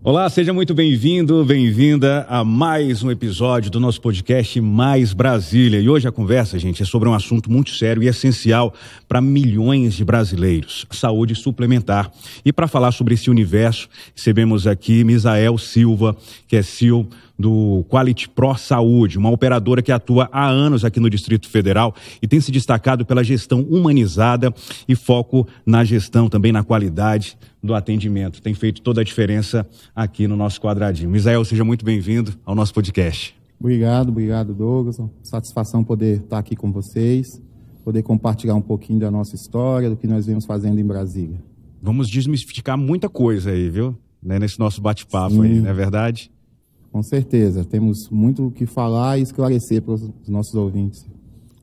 Olá, seja muito bem-vindo, bem-vinda a mais um episódio do nosso podcast Mais Brasília. E hoje a conversa, gente, é sobre um assunto muito sério e essencial para milhões de brasileiros, saúde suplementar. E para falar sobre esse universo, recebemos aqui Misael Silva, que é CEO do Quality Pro Saúde, uma operadora que atua há anos aqui no Distrito Federal e tem se destacado pela gestão humanizada e foco na gestão, também na qualidade do atendimento. Tem feito toda a diferença aqui no nosso quadradinho. Misael, seja muito bem-vindo ao nosso podcast. Obrigado, Douglas. Satisfação poder estar aqui com vocês, poder compartilhar um pouquinho da nossa história, do que nós vemos fazendo em Brasília. Vamos desmistificar muita coisa aí, viu? Nesse nosso bate-papo aí, não é verdade? Com certeza, temos muito o que falar e esclarecer para os nossos ouvintes.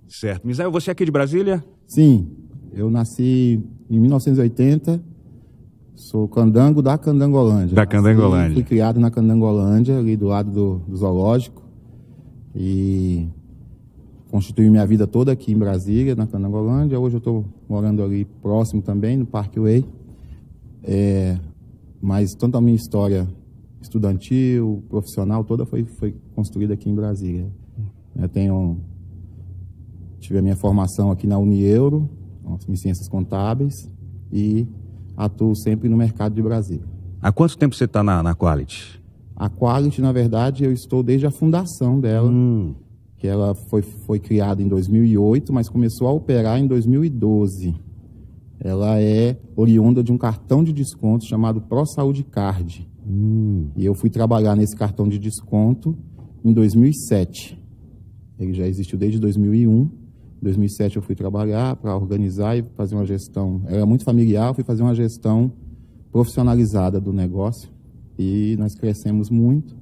Certo. Misael, você é aqui de Brasília? Sim, eu nasci em 1980, sou candango da Candangolândia. Da Candangolândia. Fui criado na Candangolândia, ali do lado do zoológico, e constituí minha vida toda aqui em Brasília, na Candangolândia. Hoje eu estou morando ali próximo também, no Parkway. Mas tanto a minha história estudantil, profissional, toda foi construída aqui em Brasília. Tive a minha formação aqui na Unieuro, em ciências contábeis, e atuo sempre no mercado de Brasília. Há quanto tempo você está na Quality? A Quality, na verdade, eu estou desde a fundação dela, que ela foi criada em 2008, mas começou a operar em 2012. Ela é oriunda de um cartão de desconto chamado Pro Saúde Card. E eu fui trabalhar nesse cartão de desconto em 2007. Ele já existiu desde 2001. Em 2007 eu fui trabalhar para organizar e fazer uma gestão. Era muito familiar, fui fazer uma gestão profissionalizada do negócio. E nós crescemos muito.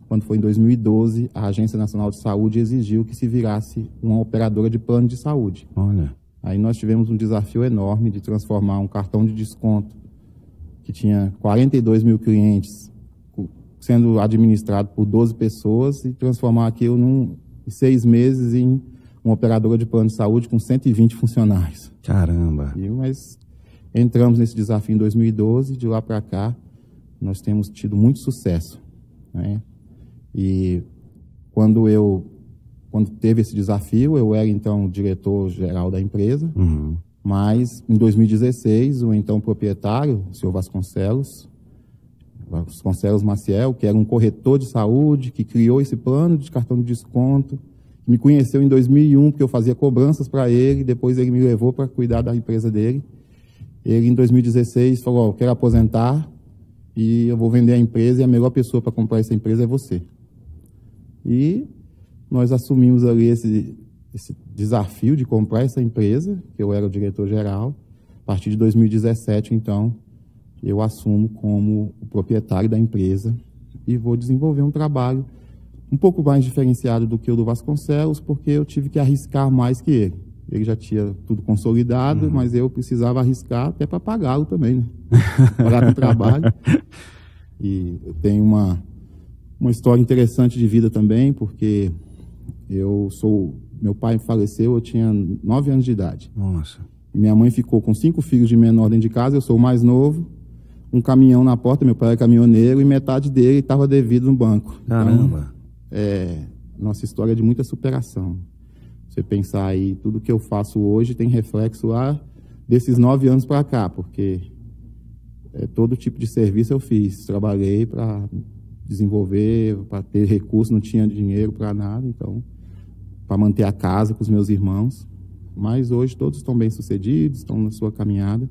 Quando foi em 2012, a Agência Nacional de Saúde exigiu que se virasse uma operadora de plano de saúde. Olha. Aí nós tivemos um desafio enorme de transformar um cartão de desconto que tinha 42 mil clientes sendo administrado por 12 pessoas e transformar aquilo em 6 meses em uma operadora de plano de saúde com 120 funcionários. Caramba! Mas entramos nesse desafio em 2012, de lá para cá nós temos tido muito sucesso, né? E quando teve esse desafio, eu era então diretor-geral da empresa, mas em 2016, o então proprietário, o senhor Vasconcelos Maciel, que era um corretor de saúde, que criou esse plano de cartão de desconto, me conheceu em 2001, porque eu fazia cobranças para ele, depois ele me levou para cuidar da empresa dele. Ele, em 2016, falou: eu quero aposentar e eu vou vender a empresa e a melhor pessoa para comprar essa empresa é você. E nós assumimos ali esse desafio de comprar essa empresa, que eu era o diretor-geral. A partir de 2017, então, eu assumo como o proprietário da empresa e vou desenvolver um trabalho um pouco mais diferenciado do que o do Vasconcelos, porque eu tive que arriscar mais que ele. Ele já tinha tudo consolidado, mas eu precisava arriscar até para pagá-lo também, né? Pagar com trabalho. E eu tenho uma história interessante de vida também, porque meu pai faleceu, eu tinha 9 anos de idade. Nossa. Minha mãe ficou com 5 filhos de menor dentro de casa, eu sou o mais novo, um caminhão na porta, meu pai era caminhoneiro e metade dele estava devido no banco. Caramba! Então, nossa história é de muita superação. Você pensar aí, tudo que eu faço hoje tem reflexo lá desses 9 anos para cá, porque todo tipo de serviço eu fiz, trabalhei para desenvolver, para ter recursos, não tinha dinheiro para nada, então para manter a casa com os meus irmãos, mas hoje todos estão bem-sucedidos, estão na sua caminhada,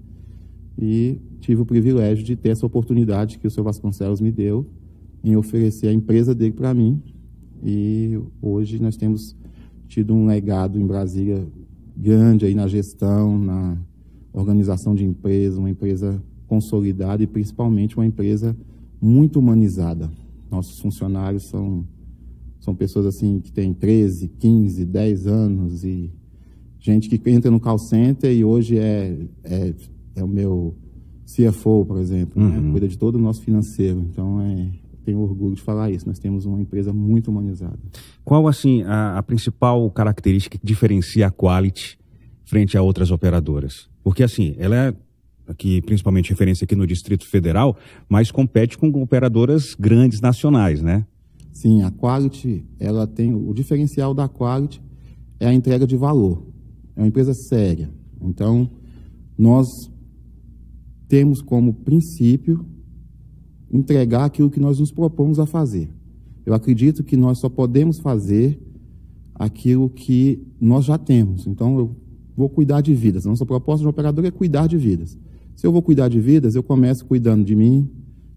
e tive o privilégio de ter essa oportunidade que o senhor Vasconcelos me deu em oferecer a empresa dele para mim, e hoje nós temos tido um legado em Brasília grande aí na gestão, na organização de empresa, uma empresa consolidada e principalmente uma empresa muito humanizada. Nossos funcionários são pessoas assim que têm 13, 15, 10 anos e gente que entra no call center e hoje é o meu CFO, por exemplo, né? Cuida de todo o nosso financeiro. Então, tenho orgulho de falar isso. Nós temos uma empresa muito humanizada. Qual, assim, a principal característica que diferencia a Quality frente a outras operadoras? Porque, assim, ela é aqui, principalmente referência aqui no Distrito Federal, mas compete com operadoras grandes nacionais, né? Sim, a Quality, ela tem, o diferencial da Quality é a entrega de valor. É uma empresa séria. Então, nós temos como princípio entregar aquilo que nós nos propomos a fazer. Eu acredito que nós só podemos fazer aquilo que nós já temos. Então, eu vou cuidar de vidas. A nossa proposta de operador é cuidar de vidas. Se eu vou cuidar de vidas, eu começo cuidando de mim,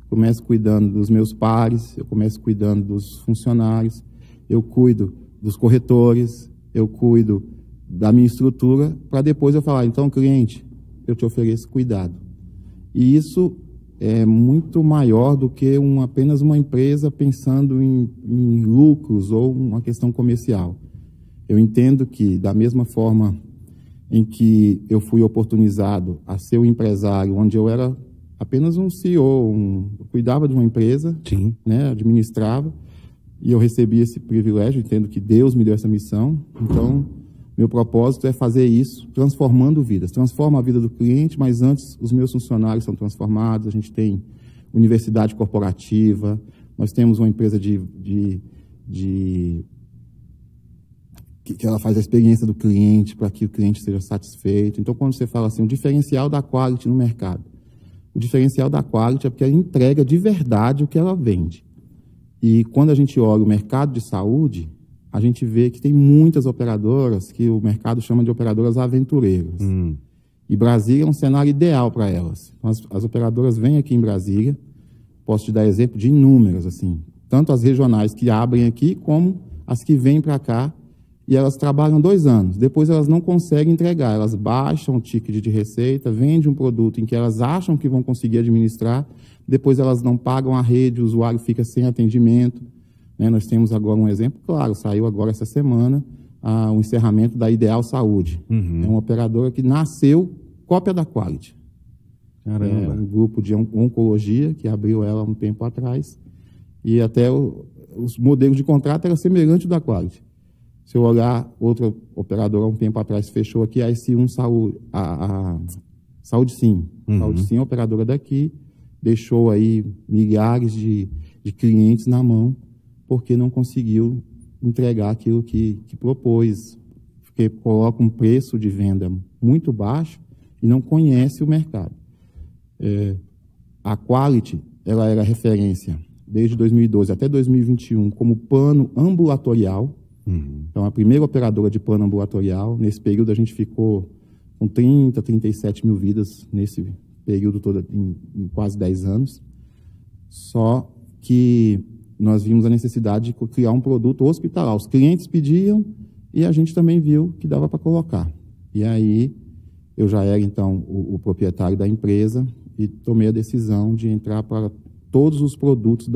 começo cuidando dos meus pares, eu começo cuidando dos funcionários, eu cuido dos corretores, eu cuido da minha estrutura, para depois eu falar, então, cliente, eu te ofereço cuidado. E isso é muito maior do que apenas uma empresa pensando em lucros ou uma questão comercial. Eu entendo que, da mesma forma em que eu fui oportunizado a ser um empresário, onde eu era apenas um CEO, eu cuidava de uma empresa, né, administrava, e eu recebi esse privilégio, entendo que Deus me deu essa missão. Então, meu propósito é fazer isso, transformando vidas. Transforma a vida do cliente, mas antes os meus funcionários são transformados, a gente tem universidade corporativa, nós temos uma empresa que ela faz a experiência do cliente para que o cliente seja satisfeito. Então, quando você fala assim, o diferencial da Quality no mercado, o diferencial da Quality é porque ela entrega de verdade o que ela vende. E quando a gente olha o mercado de saúde, a gente vê que tem muitas operadoras que o mercado chama de operadoras aventureiras. E Brasília é um cenário ideal para elas. Então, as operadoras vêm aqui em Brasília, posso te dar exemplo de inúmeras, assim, tanto as regionais que abrem aqui, como as que vêm para cá, e elas trabalham 2 anos. Depois elas não conseguem entregar, elas baixam o ticket de receita, vendem um produto em que elas acham que vão conseguir administrar, depois elas não pagam a rede, o usuário fica sem atendimento. Né? Nós temos agora um exemplo, claro, saiu agora essa semana o encerramento da Ideal Saúde. É uma operadora que nasceu cópia da Quality. Caramba. É um grupo de oncologia que abriu ela um tempo atrás, e até os modelos de contrato eram semelhantes da Quality. Se eu olhar outra operadora um tempo atrás fechou aqui, a S1 Saúde, a Saúde Sim. Saúde Sim, operadora daqui, deixou aí milhares de clientes na mão, porque não conseguiu entregar aquilo que propôs, porque coloca um preço de venda muito baixo e não conhece o mercado. A Quality, ela era referência desde 2012 até 2021 como plano ambulatorial. Então, a primeira operadora de plano ambulatorial. Nesse período, a gente ficou com 30, 37 mil vidas nesse período todo, em quase 10 anos. Só que nós vimos a necessidade de criar um produto hospitalar. Os clientes pediam e a gente também viu que dava para colocar. E aí, eu já era, então, o proprietário da empresa e tomei a decisão de entrar para todos os produtos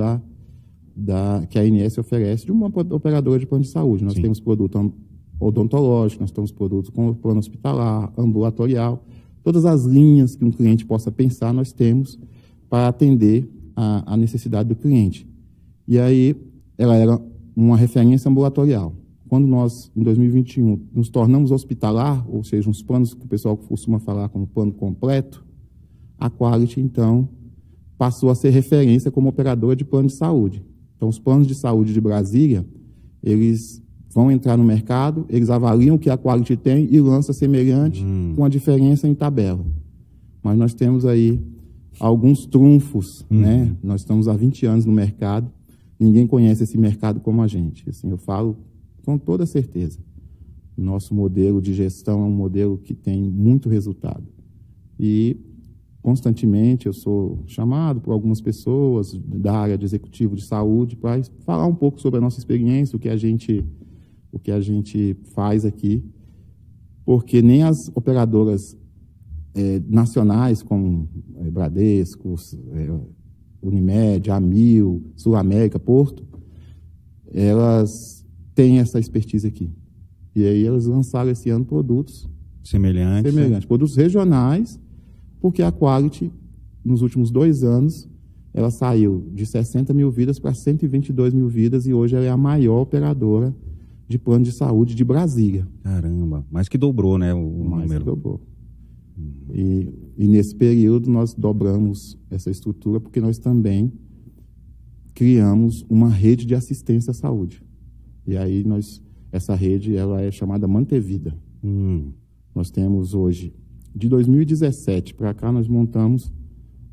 que a ANS oferece de uma operadora de plano de saúde. Nós temos produto odontológico, nós temos produtos com plano hospitalar, ambulatorial, todas as linhas que um cliente possa pensar, nós temos para atender a necessidade do cliente. E aí, ela era uma referência ambulatorial. Quando nós, em 2021, nos tornamos hospitalar, ou seja, uns planos que o pessoal costuma falar como plano completo, a Quality, então, passou a ser referência como operadora de plano de saúde. Então, os planos de saúde de Brasília, eles vão entrar no mercado, eles avaliam o que a Quality tem e lança semelhante com a diferença em tabela. Mas nós temos aí alguns trunfos, né? Nós estamos há 20 anos no mercado, ninguém conhece esse mercado como a gente. Assim, eu falo com toda certeza. Nosso modelo de gestão é um modelo que tem muito resultado. E constantemente eu sou chamado por algumas pessoas da área de executivo de saúde para falar um pouco sobre a nossa experiência, o que a gente faz aqui, porque nem as operadoras nacionais como Bradesco, Unimed, Amil, Sul América, Porto, elas têm essa expertise aqui. E aí elas lançaram esse ano produtos semelhantes, produtos regionais, porque a Quality, nos últimos 2 anos, ela saiu de 60 mil vidas para 122 mil vidas e hoje ela é a maior operadora de plano de saúde de Brasília. Caramba, mais que dobrou, né, o mais número. Que dobrou. E nesse período nós dobramos essa estrutura porque nós também criamos uma rede de assistência à saúde. E aí essa rede ela é chamada Mantevida. Nós temos hoje, de 2017 para cá, nós montamos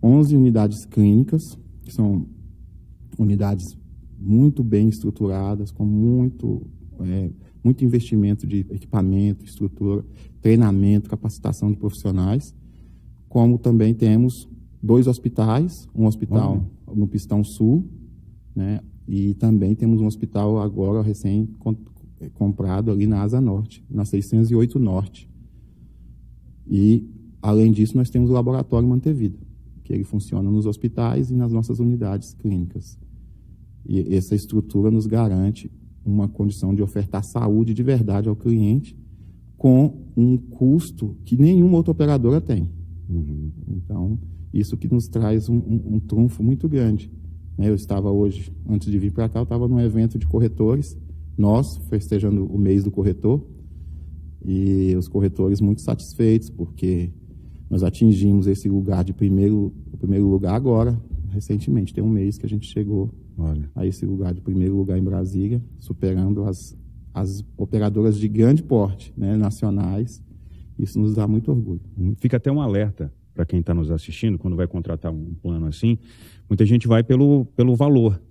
11 unidades clínicas, que são unidades muito bem estruturadas, com muito investimento de equipamento, estrutura, treinamento, capacitação de profissionais, como também temos 2 hospitais, um hospital no Pistão Sul, né, e também temos um hospital agora recém-comprado ali na Asa Norte, na 608 Norte. E, além disso, nós temos o laboratório Mantevida, que ele funciona nos hospitais e nas nossas unidades clínicas. E essa estrutura nos garante uma condição de ofertar saúde de verdade ao cliente com um custo que nenhuma outra operadora tem. Então, isso que nos traz um trunfo muito grande. Eu estava hoje, antes de vir para cá, eu estava num evento de corretores, nós festejando o mês do corretor, e os corretores muito satisfeitos, porque nós atingimos esse lugar o primeiro lugar agora, recentemente, tem um mês que a gente chegou a esse lugar de primeiro lugar em Brasília, superando as operadoras de grande porte, né, nacionais. Isso nos dá muito orgulho. Fica até um alerta para quem está nos assistindo, quando vai contratar um plano assim, muita gente vai pelo valor,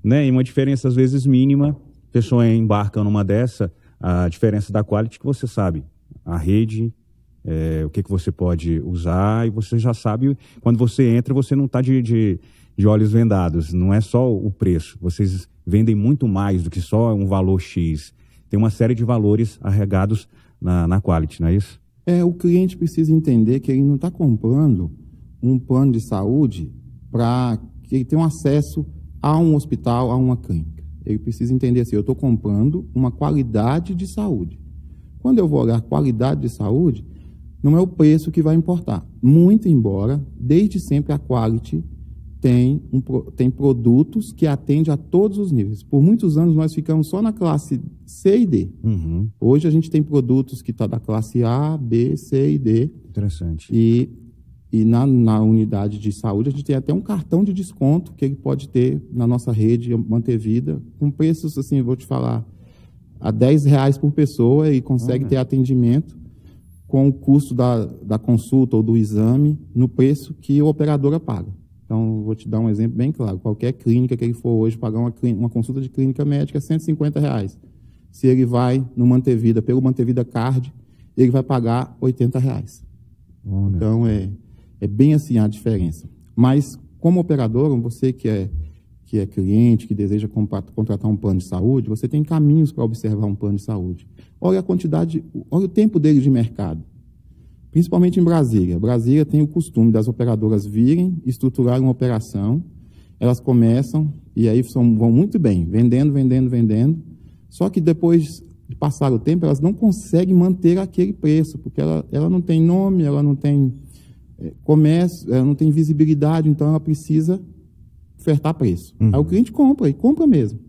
né? E uma diferença às vezes mínima, a pessoa embarca numa dessa, a diferença da quality que você sabe, a rede, o que você pode usar, e você já sabe, quando você entra, você não está de olhos vendados, não é só o preço, vocês vendem muito mais do que só um valor X, tem uma série de valores arregados na quality, não é isso? O cliente precisa entender que ele não está comprando um plano de saúde para que ele tenha um acesso a um hospital, a uma clínica. Ele precisa entender assim, eu estou comprando uma qualidade de saúde. Quando eu vou olhar qualidade de saúde, não é o preço que vai importar. Muito embora, desde sempre a quality tem produtos que atendem a todos os níveis. Por muitos anos nós ficamos só na classe C e D. Hoje a gente tem produtos que estão da classe A, B, C e D. Interessante. E na unidade de saúde a gente tem até um cartão de desconto que ele pode ter na nossa rede Mantevida, com preços, assim, vou te falar, a R$10 por pessoa, e consegue ter atendimento com o custo da consulta ou do exame no preço que a operadora paga. Então, vou te dar um exemplo bem claro. Qualquer clínica que ele for hoje pagar uma consulta de clínica médica é R$150. Se ele vai no Mantevida, pelo Mantevida Card, ele vai pagar R$80. Então, é bem assim a diferença. Mas, como operador, você que é cliente, que deseja contratar um plano de saúde, você tem caminhos para observar um plano de saúde. Olha olha o tempo dele de mercado. Principalmente em Brasília. Brasília tem o costume das operadoras virem, estruturarem uma operação, elas começam e aí vão muito bem, vendendo. Só que depois de passar o tempo, elas não conseguem manter aquele preço, porque ela não tem nome, ela não tem comércio, ela não tem visibilidade, então ela precisa ofertar preço. Aí o cliente compra, e compra mesmo.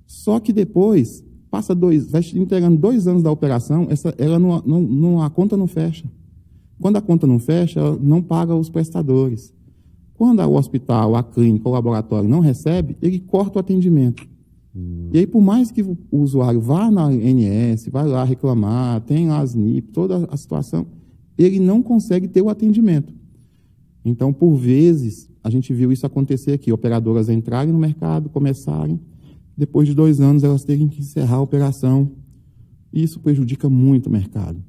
Só que depois, vai entregando 2 anos da operação, a conta não fecha. Quando a conta não fecha, ela não paga os prestadores. Quando o hospital, a clínica, o laboratório não recebe, ele corta o atendimento. E aí, por mais que o usuário vá na ANS, vai lá reclamar, tem lá as NIP, toda a situação, ele não consegue ter o atendimento. Então, por vezes, a gente viu isso acontecer aqui, operadoras entrarem no mercado, começarem, depois de 2 anos elas terem que encerrar a operação. Isso prejudica muito o mercado.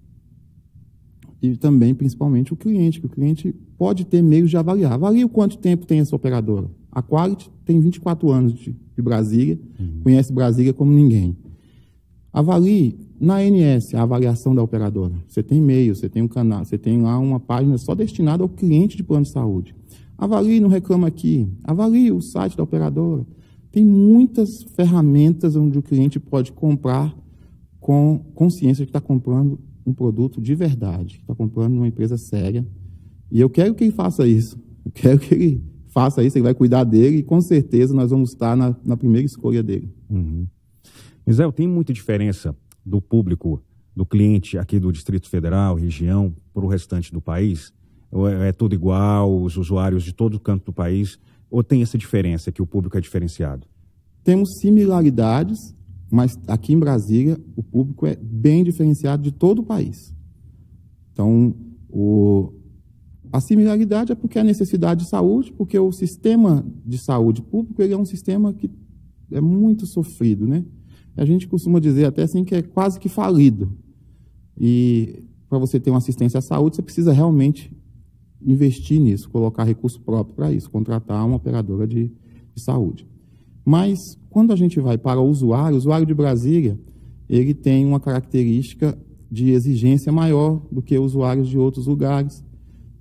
E também, principalmente, o cliente, que o cliente pode ter meios de avaliar. Avalie o quanto tempo tem essa operadora. A Quality tem 24 anos de Brasília, conhece Brasília como ninguém. Avalie na ANS a avaliação da operadora. Você tem e-mail, você tem um canal, você tem lá uma página só destinada ao cliente de plano de saúde. Avalie no Reclama Aqui, avalie o site da operadora. Tem muitas ferramentas onde o cliente pode comprar com consciência de que está comprando um produto de verdade, que está comprando uma empresa séria. E eu quero que ele faça isso. Eu quero que ele faça isso, ele vai cuidar dele e com certeza nós vamos estar na primeira escolha dele. Misael, tem muita diferença do público do cliente aqui do Distrito Federal, região, para o restante do país? Ou é tudo igual, os usuários de todo canto do país? Ou tem essa diferença que o público é diferenciado? Temos similaridades, mas aqui em Brasília o público é bem diferenciado de todo o país. Então, a similaridade é porque a necessidade de saúde, porque o sistema de saúde público ele é um sistema que é muito sofrido, né? A gente costuma dizer até assim que é quase que falido. E para você ter uma assistência à saúde, você precisa realmente investir nisso, colocar recurso próprio para isso, contratar uma operadora de saúde. Mas quando a gente vai para o usuário de Brasília, ele tem uma característica de exigência maior do que usuários de outros lugares.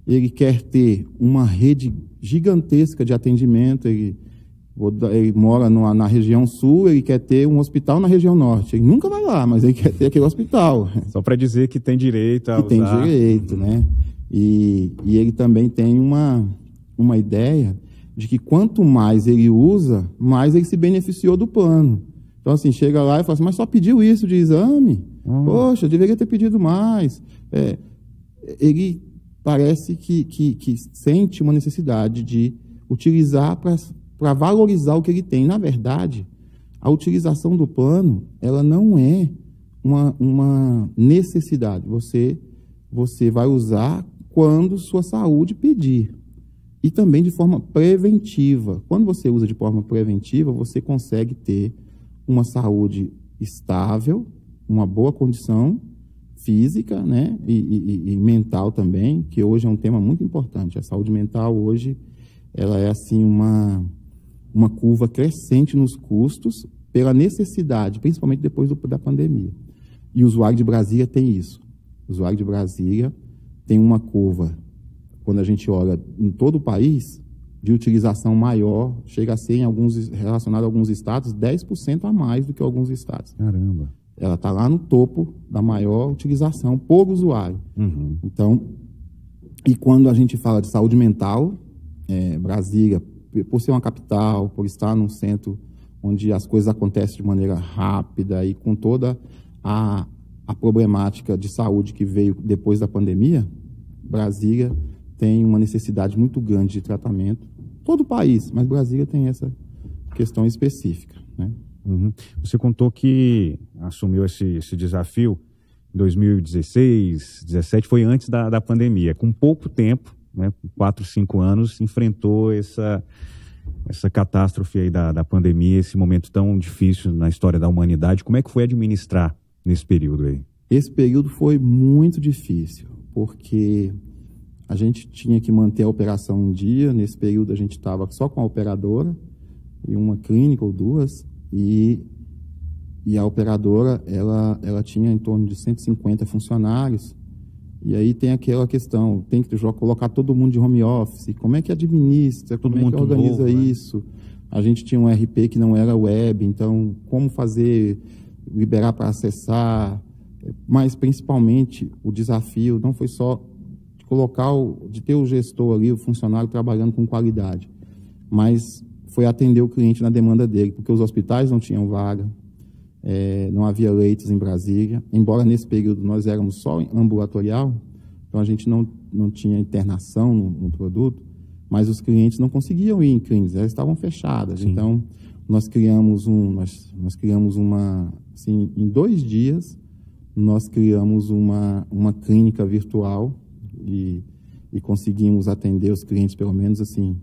Ele quer ter uma rede gigantesca de atendimento, ele mora na região sul, ele quer ter um hospital na região norte. Ele nunca vai lá, mas ele quer ter aquele hospital. Só para dizer que tem direito a usar. Tem direito, né? E ele também tem uma ideia de que quanto mais ele usa, mais ele se beneficiou do plano. Então, assim, chega lá e fala assim, mas só pediu isso de exame? Poxa, eu deveria ter pedido mais. Ele parece que sente uma necessidade de utilizar para valorizar o que ele tem. Na verdade, a utilização do plano, ela não é uma necessidade. Você vai usar quando sua saúde pedir. E também de forma preventiva. Quando você usa de forma preventiva, você consegue ter uma saúde estável, uma boa condição física, né? E mental também, que hoje é um tema muito importante. A saúde mental hoje ela é assim uma curva crescente nos custos pela necessidade, principalmente depois da pandemia. E o usuário de Brasília tem isso. O usuário de Brasília tem uma curva, quando a gente olha em todo o país, de utilização maior, chega a ser, relacionado a alguns estados, 10% a mais do que alguns estados. Caramba! Ela está lá no topo da maior utilização por usuário. Uhum. Então, e quando a gente fala de saúde mental, Brasília, por ser uma capital, por estar num centro onde as coisas acontecem de maneira rápida e com toda a problemática de saúde que veio depois da pandemia, Brasília tem uma necessidade muito grande de tratamento. Todo o país, mas Brasília tem essa questão específica, né? Uhum. Você contou que assumiu esse desafio em 2016, 2017, foi antes da pandemia. Com pouco tempo, né, 4, 5 anos, enfrentou essa catástrofe aí da pandemia, esse momento tão difícil na história da humanidade. Como é que foi administrar nesse período aí? Esse período foi muito difícil, porque a gente tinha que manter a operação em dia. Nesse período a gente estava só com a operadora e uma clínica ou duas, e a operadora ela tinha em torno de 150 funcionários. E aí tem aquela questão, tem que colocar todo mundo de home office, como é que administra, como é que organiza novo, isso? Né? A gente tinha um RP que não era web, então como fazer, liberar para acessar, mas principalmente o desafio não foi só de ter o gestor ali, o funcionário trabalhando com qualidade, mas foi atender o cliente na demanda dele, porque os hospitais não tinham vaga, não havia leitos em Brasília, embora nesse período nós éramos só ambulatorial, então a gente não tinha internação no produto, mas os clientes não conseguiam ir em clínicas, elas estavam fechadas. Sim. Então nós criamos assim, em 2 dias, nós criamos uma clínica virtual e conseguimos atender os clientes, pelo menos assim,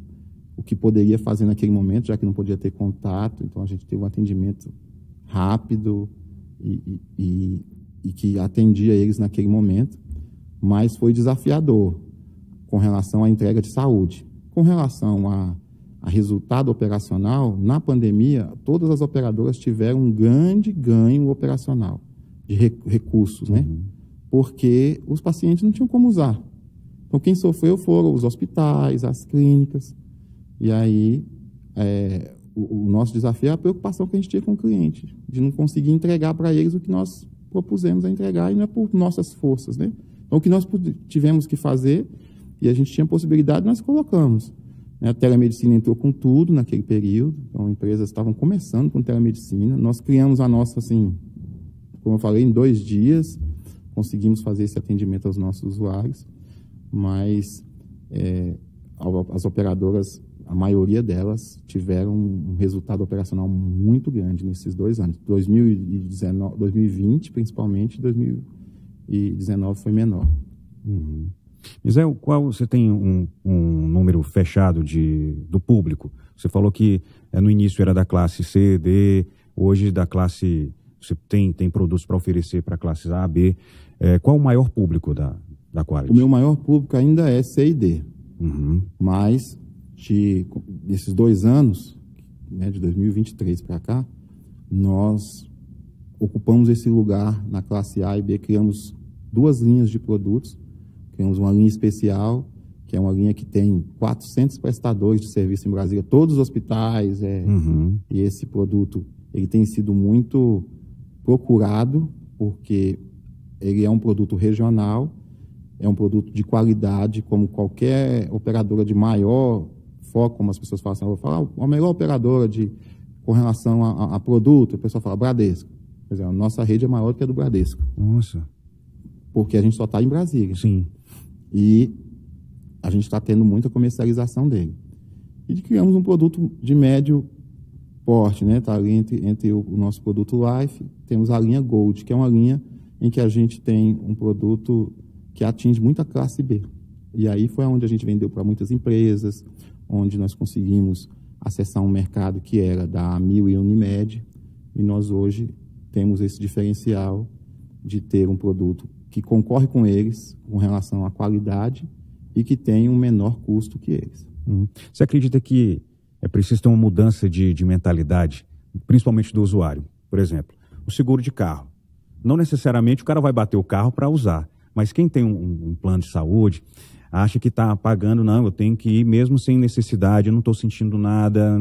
o que poderia fazer naquele momento, já que não podia ter contato. Então a gente teve um atendimento rápido e que atendia eles naquele momento, mas foi desafiador com relação à entrega de saúde. Com relação a resultado operacional, na pandemia, todas as operadoras tiveram um grande ganho operacional de recursos, né? Porque os pacientes não tinham como usar. Então, quem sofreu foram os hospitais, as clínicas. E aí, o nosso desafio é a preocupação que a gente tinha com o cliente, de não conseguir entregar para eles o que nós propusemos a entregar, e não é por nossas forças, né? Então, o que nós tivemos que fazer, e a gente tinha possibilidade, nós colocamos. A telemedicina entrou com tudo naquele período, então empresas estavam começando com telemedicina. Nós criamos a nossa, assim, como eu falei, em 2 dias, conseguimos fazer esse atendimento aos nossos usuários, mas as operadoras, a maioria delas, tiveram um resultado operacional muito grande nesses 2 anos. 2020, principalmente, 2019 foi menor. Uhum. Misael, você tem um número fechado do público? Você falou que no início era da classe C, D, hoje da classe... Você tem produtos para oferecer para classes A, B. Qual o maior público da Qualit? O meu maior público ainda é C e D. Uhum. Mas, nesses 2 anos, né, de 2023 para cá, nós ocupamos esse lugar na classe A e B, criamos 2 linhas de produtos. Temos uma linha especial, que é uma linha que tem 400 prestadores de serviço em Brasília, todos os hospitais. E esse produto ele tem sido muito procurado, porque ele é um produto regional, é um produto de qualidade, como qualquer operadora de maior foco, como as pessoas falam assim, eu vou falar, a melhor operadora com relação a produto, a pessoa fala Bradesco. Quer dizer, a nossa rede é maior do que a do Bradesco. Nossa. Porque a gente só está em Brasília. Sim. E a gente está tendo muita comercialização dele. E criamos um produto de médio porte, né? Está ali entre o nosso produto Life, temos a linha Gold, que é uma linha em que a gente tem um produto que atinge muita classe B. E aí foi onde a gente vendeu para muitas empresas, onde nós conseguimos acessar um mercado que era da Amil e Unimed, e nós hoje temos esse diferencial de ter um produto que concorre com eles com relação à qualidade e que tem um menor custo que eles. Você acredita que é preciso ter uma mudança de mentalidade, principalmente do usuário? Por exemplo, o seguro de carro. Não necessariamente o cara vai bater o carro para usar, mas quem tem um plano de saúde acha que está pagando, não, eu tenho que ir mesmo sem necessidade, eu não estou sentindo nada,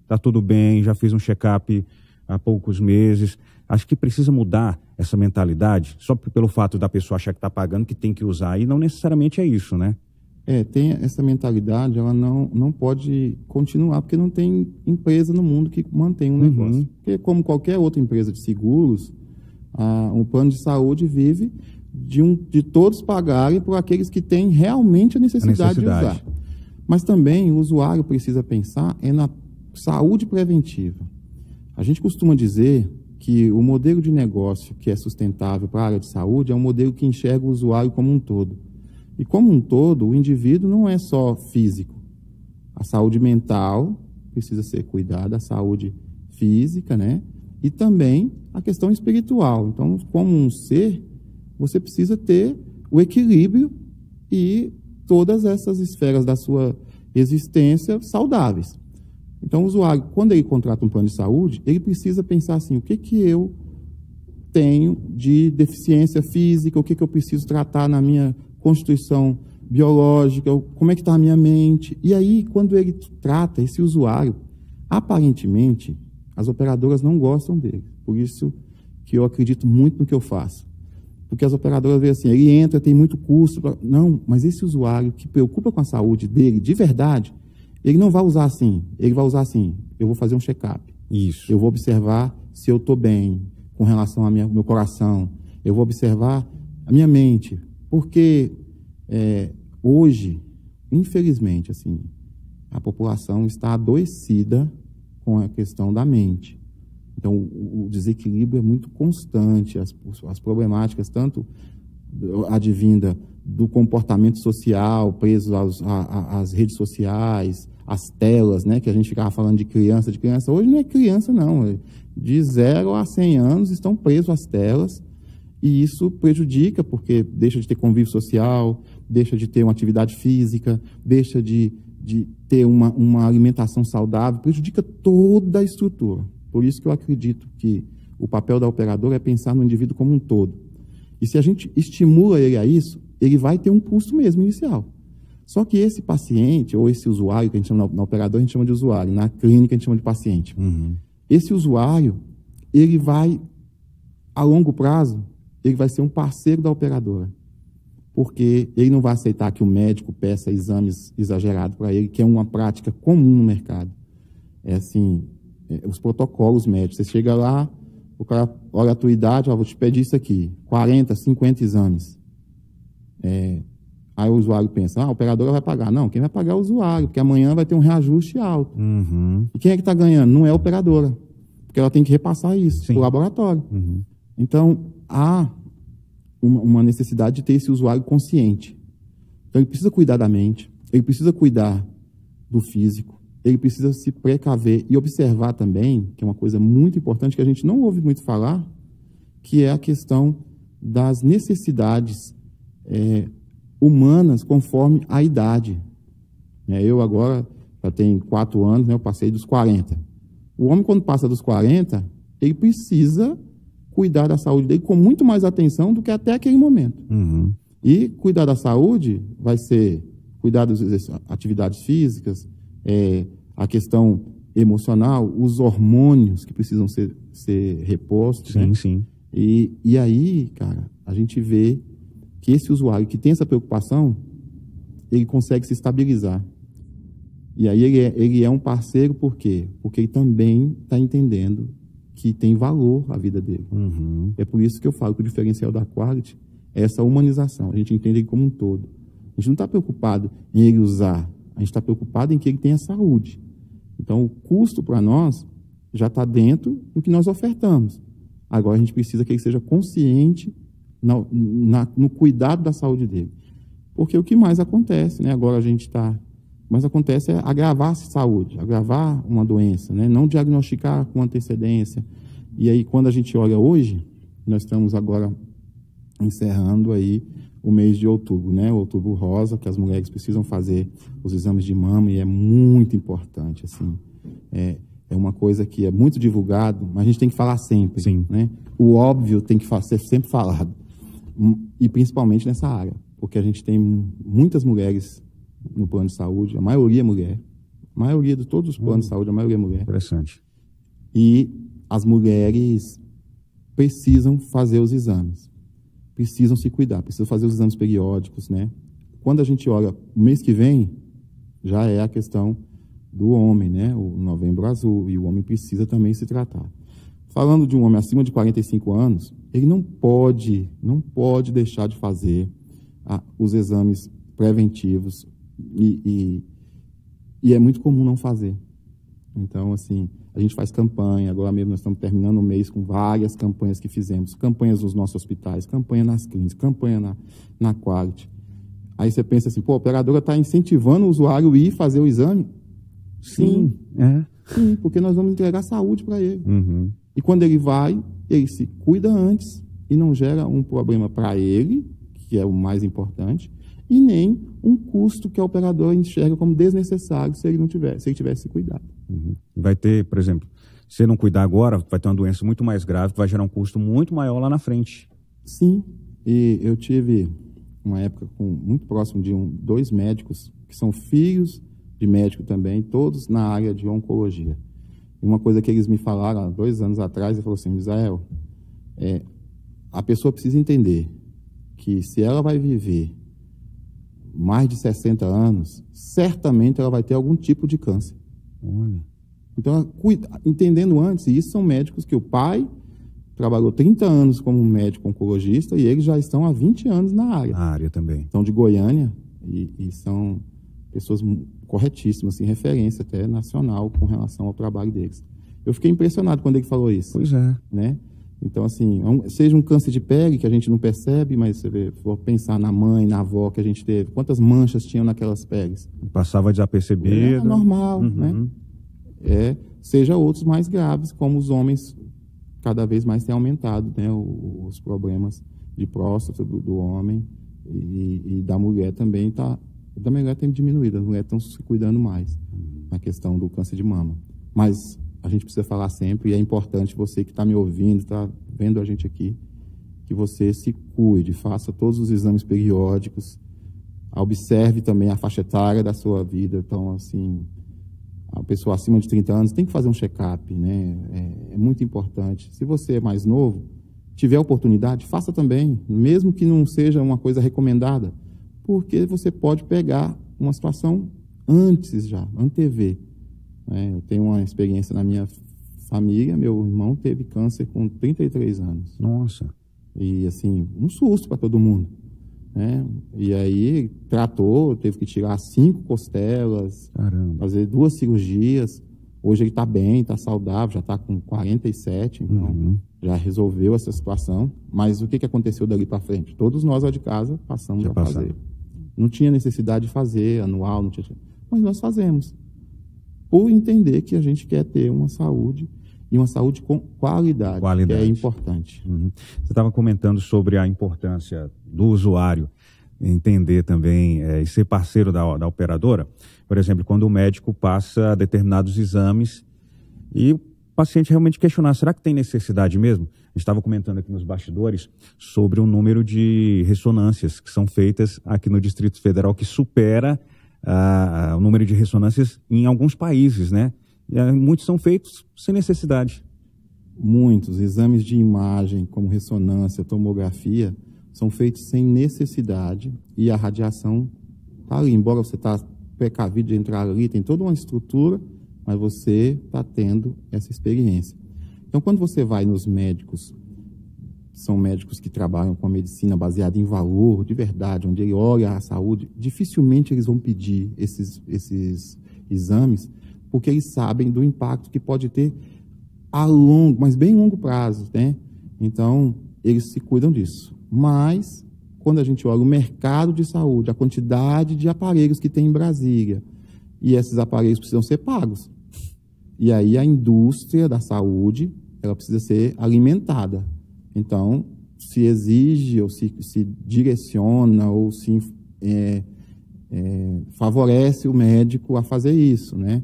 está tudo bem, já fiz um check-up há poucos meses. Acho que precisa mudar essa mentalidade, só pelo fato da pessoa achar que está pagando, que tem que usar, e não necessariamente é isso, né? Tem essa mentalidade, ela não pode continuar, porque não tem empresa no mundo que mantém um negócio. Porque, como qualquer outra empresa de seguros, um plano de saúde vive de todos pagarem por aqueles que têm realmente a necessidade de usar. Mas também o usuário precisa pensar na saúde preventiva. A gente costuma dizer que o modelo de negócio que é sustentável para a área de saúde é um modelo que enxerga o usuário como um todo. E como um todo, o indivíduo não é só físico. A saúde mental precisa ser cuidada, a saúde física, né? E também a questão espiritual. Então, como um ser, você precisa ter o equilíbrio e todas essas esferas da sua existência saudáveis. Então, o usuário, quando ele contrata um plano de saúde, ele precisa pensar assim, o que eu tenho de deficiência física, o que eu preciso tratar na minha constituição biológica, como é que está a minha mente. E aí, quando ele trata esse usuário, aparentemente, as operadoras não gostam dele. Por isso que eu acredito muito no que eu faço. Porque as operadoras veem assim, ele entra, tem muito custo. Não, mas esse usuário que preocupa com a saúde dele, de verdade, ele não vai usar assim. Ele vai usar assim, eu vou fazer um check-up. Isso. Eu vou observar se eu estou bem com relação ao meu coração. Eu vou observar a minha mente. Porque hoje, infelizmente, assim, a população está adoecida com a questão da mente. Então, o desequilíbrio é muito constante, as problemáticas, tanto advinda do comportamento social, preso às redes sociais, às telas, né, que a gente ficava falando de criança. Hoje não é criança, não. De 0 a 100 anos estão presos às telas, e isso prejudica, porque deixa de ter convívio social, deixa de ter uma atividade física, deixa de ter uma alimentação saudável, prejudica toda a estrutura. Por isso que eu acredito que o papel da operadora é pensar no indivíduo como um todo. E se a gente estimula ele a isso, ele vai ter um custo mesmo inicial. Só que esse paciente, ou esse usuário, que a gente chama na operadora, a gente chama de usuário, na clínica a gente chama de paciente. Esse usuário, ele vai, a longo prazo, ele vai ser um parceiro da operadora. Porque ele não vai aceitar que o médico peça exames exagerados para ele, que é uma prática comum no mercado. Os protocolos médicos. Você chega lá, O cara olha a tua idade, vou te pedir isso aqui, 40, 50 exames. Aí o usuário pensa, a operadora vai pagar. Não, quem vai pagar é o usuário, porque amanhã vai ter um reajuste alto. E quem é que está ganhando? Não é a operadora, porque ela tem que repassar isso para o laboratório. Então, há uma necessidade de ter esse usuário consciente. Então, ele precisa cuidar da mente, ele precisa cuidar do físico, ele precisa se precaver e observar também, que é uma coisa muito importante que a gente não ouve muito falar, que é a questão das necessidades humanas conforme a idade. Eu agora já tenho 4 anos, eu passei dos 40. O homem, quando passa dos 40, ele precisa cuidar da saúde dele com muito mais atenção do que até aquele momento. E cuidar da saúde vai ser cuidar das atividades físicas, a questão emocional, os hormônios que precisam ser repostos. Sim. E aí, cara, a gente vê que esse usuário que tem essa preocupação, ele consegue se estabilizar. E aí ele é um parceiro, por quê? Porque ele também está entendendo que tem valor a vida dele. É por isso que eu falo que o diferencial da Quality é essa humanização. A gente entende ele como um todo. A gente não está preocupado em ele usar, a gente está preocupado em que ele tenha saúde. Então, o custo para nós já está dentro do que nós ofertamos. Agora, a gente precisa que ele seja consciente no cuidado da saúde dele. Porque o que mais acontece, agora a gente está... Mas acontece é agravar a saúde, agravar uma doença, não diagnosticar com antecedência. E aí, quando a gente olha hoje, nós estamos agora encerrando aí o mês de outubro, o outubro rosa, que as mulheres precisam fazer os exames de mama, e é muito importante, assim. É uma coisa que é muito divulgado, mas a gente tem que falar sempre. Sim. O óbvio tem que ser sempre falado, e principalmente nessa área, porque a gente tem muitas mulheres no plano de saúde, a maioria é mulher, a maioria de todos os planos de saúde, a maioria é mulher. Interessante. E as mulheres precisam fazer os exames, precisam se cuidar, precisam fazer os exames periódicos, Quando a gente olha, o mês que vem, já é a questão do homem, o Novembro Azul, e o homem precisa também se tratar. Falando de um homem acima de 45 anos, ele não pode deixar de fazer os exames preventivos, e é muito comum não fazer. Então, assim, a gente faz campanha, agora mesmo nós estamos terminando o mês com várias campanhas que fizemos, campanhas nos nossos hospitais, campanha nas clínicas, campanha na Quality. Aí você pensa assim, a operadora está incentivando o usuário a ir fazer o exame? Sim, porque nós vamos entregar saúde para ele. E quando ele vai, ele se cuida antes e não gera um problema para ele, que é o mais importante, e nem um custo que a operadora enxerga como desnecessário se ele tivesse cuidado. Vai ter, por exemplo, se não cuidar agora, vai ter uma doença muito mais grave, que vai gerar um custo muito maior lá na frente. Sim, e eu tive uma época muito próximo de 2 médicos, que são filhos de médico também, todos na área de oncologia. E uma coisa que eles me falaram há 2 anos atrás, ele falou assim, Misael, a pessoa precisa entender que se ela vai viver mais de 60 anos, certamente ela vai ter algum tipo de câncer. Então, entendendo antes, e isso são médicos que o pai trabalhou 30 anos como médico oncologista e eles já estão há 20 anos na área. Na área também. São de Goiânia e são pessoas corretíssimas, assim, referência até nacional com relação ao trabalho deles. Eu fiquei impressionado quando ele falou isso. Pois é. Então, assim, seja um câncer de pele que a gente não percebe, mas você vê, for pensar na mãe, na avó que a gente teve, quantas manchas tinham naquelas peles? Passava desapercebido. É normal, Seja outros mais graves, como os homens cada vez mais têm aumentado, os problemas de próstata do homem e da mulher também da mulher tem diminuído, as mulheres estão se cuidando mais na questão do câncer de mama. Mas a gente precisa falar sempre, e é importante você que está me ouvindo, está vendo a gente aqui, que você se cuide, faça todos os exames periódicos, observe também a faixa etária da sua vida. Então, assim, a pessoa acima de 30 anos tem que fazer um check-up, é muito importante. Se você é mais novo, tiver oportunidade, faça também, mesmo que não seja uma coisa recomendada, porque você pode pegar uma situação antes já, antever. Eu tenho uma experiência na minha família, meu irmão teve câncer com 33 anos. Nossa. E, assim, um susto para todo mundo, né? E aí, tratou, teve que tirar 5 costelas, Caramba. fazer 2 cirurgias. Hoje ele está bem, está saudável, já está com 47, então já resolveu essa situação. Mas o que aconteceu dali para frente? Todos nós lá de casa passamos a fazer. Não tinha necessidade de fazer anual, não tinha... mas nós fazemos. Por entender que a gente quer ter uma saúde, e uma saúde com qualidade. Que é importante. Você estava comentando sobre a importância do usuário entender também e ser parceiro da operadora. Por exemplo, quando o médico passa determinados exames e o paciente realmente questionar, será que tem necessidade mesmo? A gente estava comentando aqui nos bastidores sobre o número de ressonâncias que são feitas aqui no Distrito Federal, que supera o número de ressonâncias em alguns países, né? E, muitos são feitos sem necessidade. Muitos exames de imagem, como ressonância, tomografia, são feitos sem necessidade e a radiação está ali. Embora você está precavido de entrar ali, tem toda uma estrutura, mas você está tendo essa experiência. Então, quando você vai nos médicos, são médicos que trabalham com a medicina baseada em valor, de verdade, onde ele olha a saúde, dificilmente eles vão pedir esses exames, porque eles sabem do impacto que pode ter a longo, mas bem longo prazo, né? Então, eles se cuidam disso. Mas, quando a gente olha o mercado de saúde, a quantidade de aparelhos que tem em Brasília, e esses aparelhos precisam ser pagos. E aí a indústria da saúde, ela precisa ser alimentada. Então, se exige, ou se direciona, ou se favorece o médico a fazer isso, né?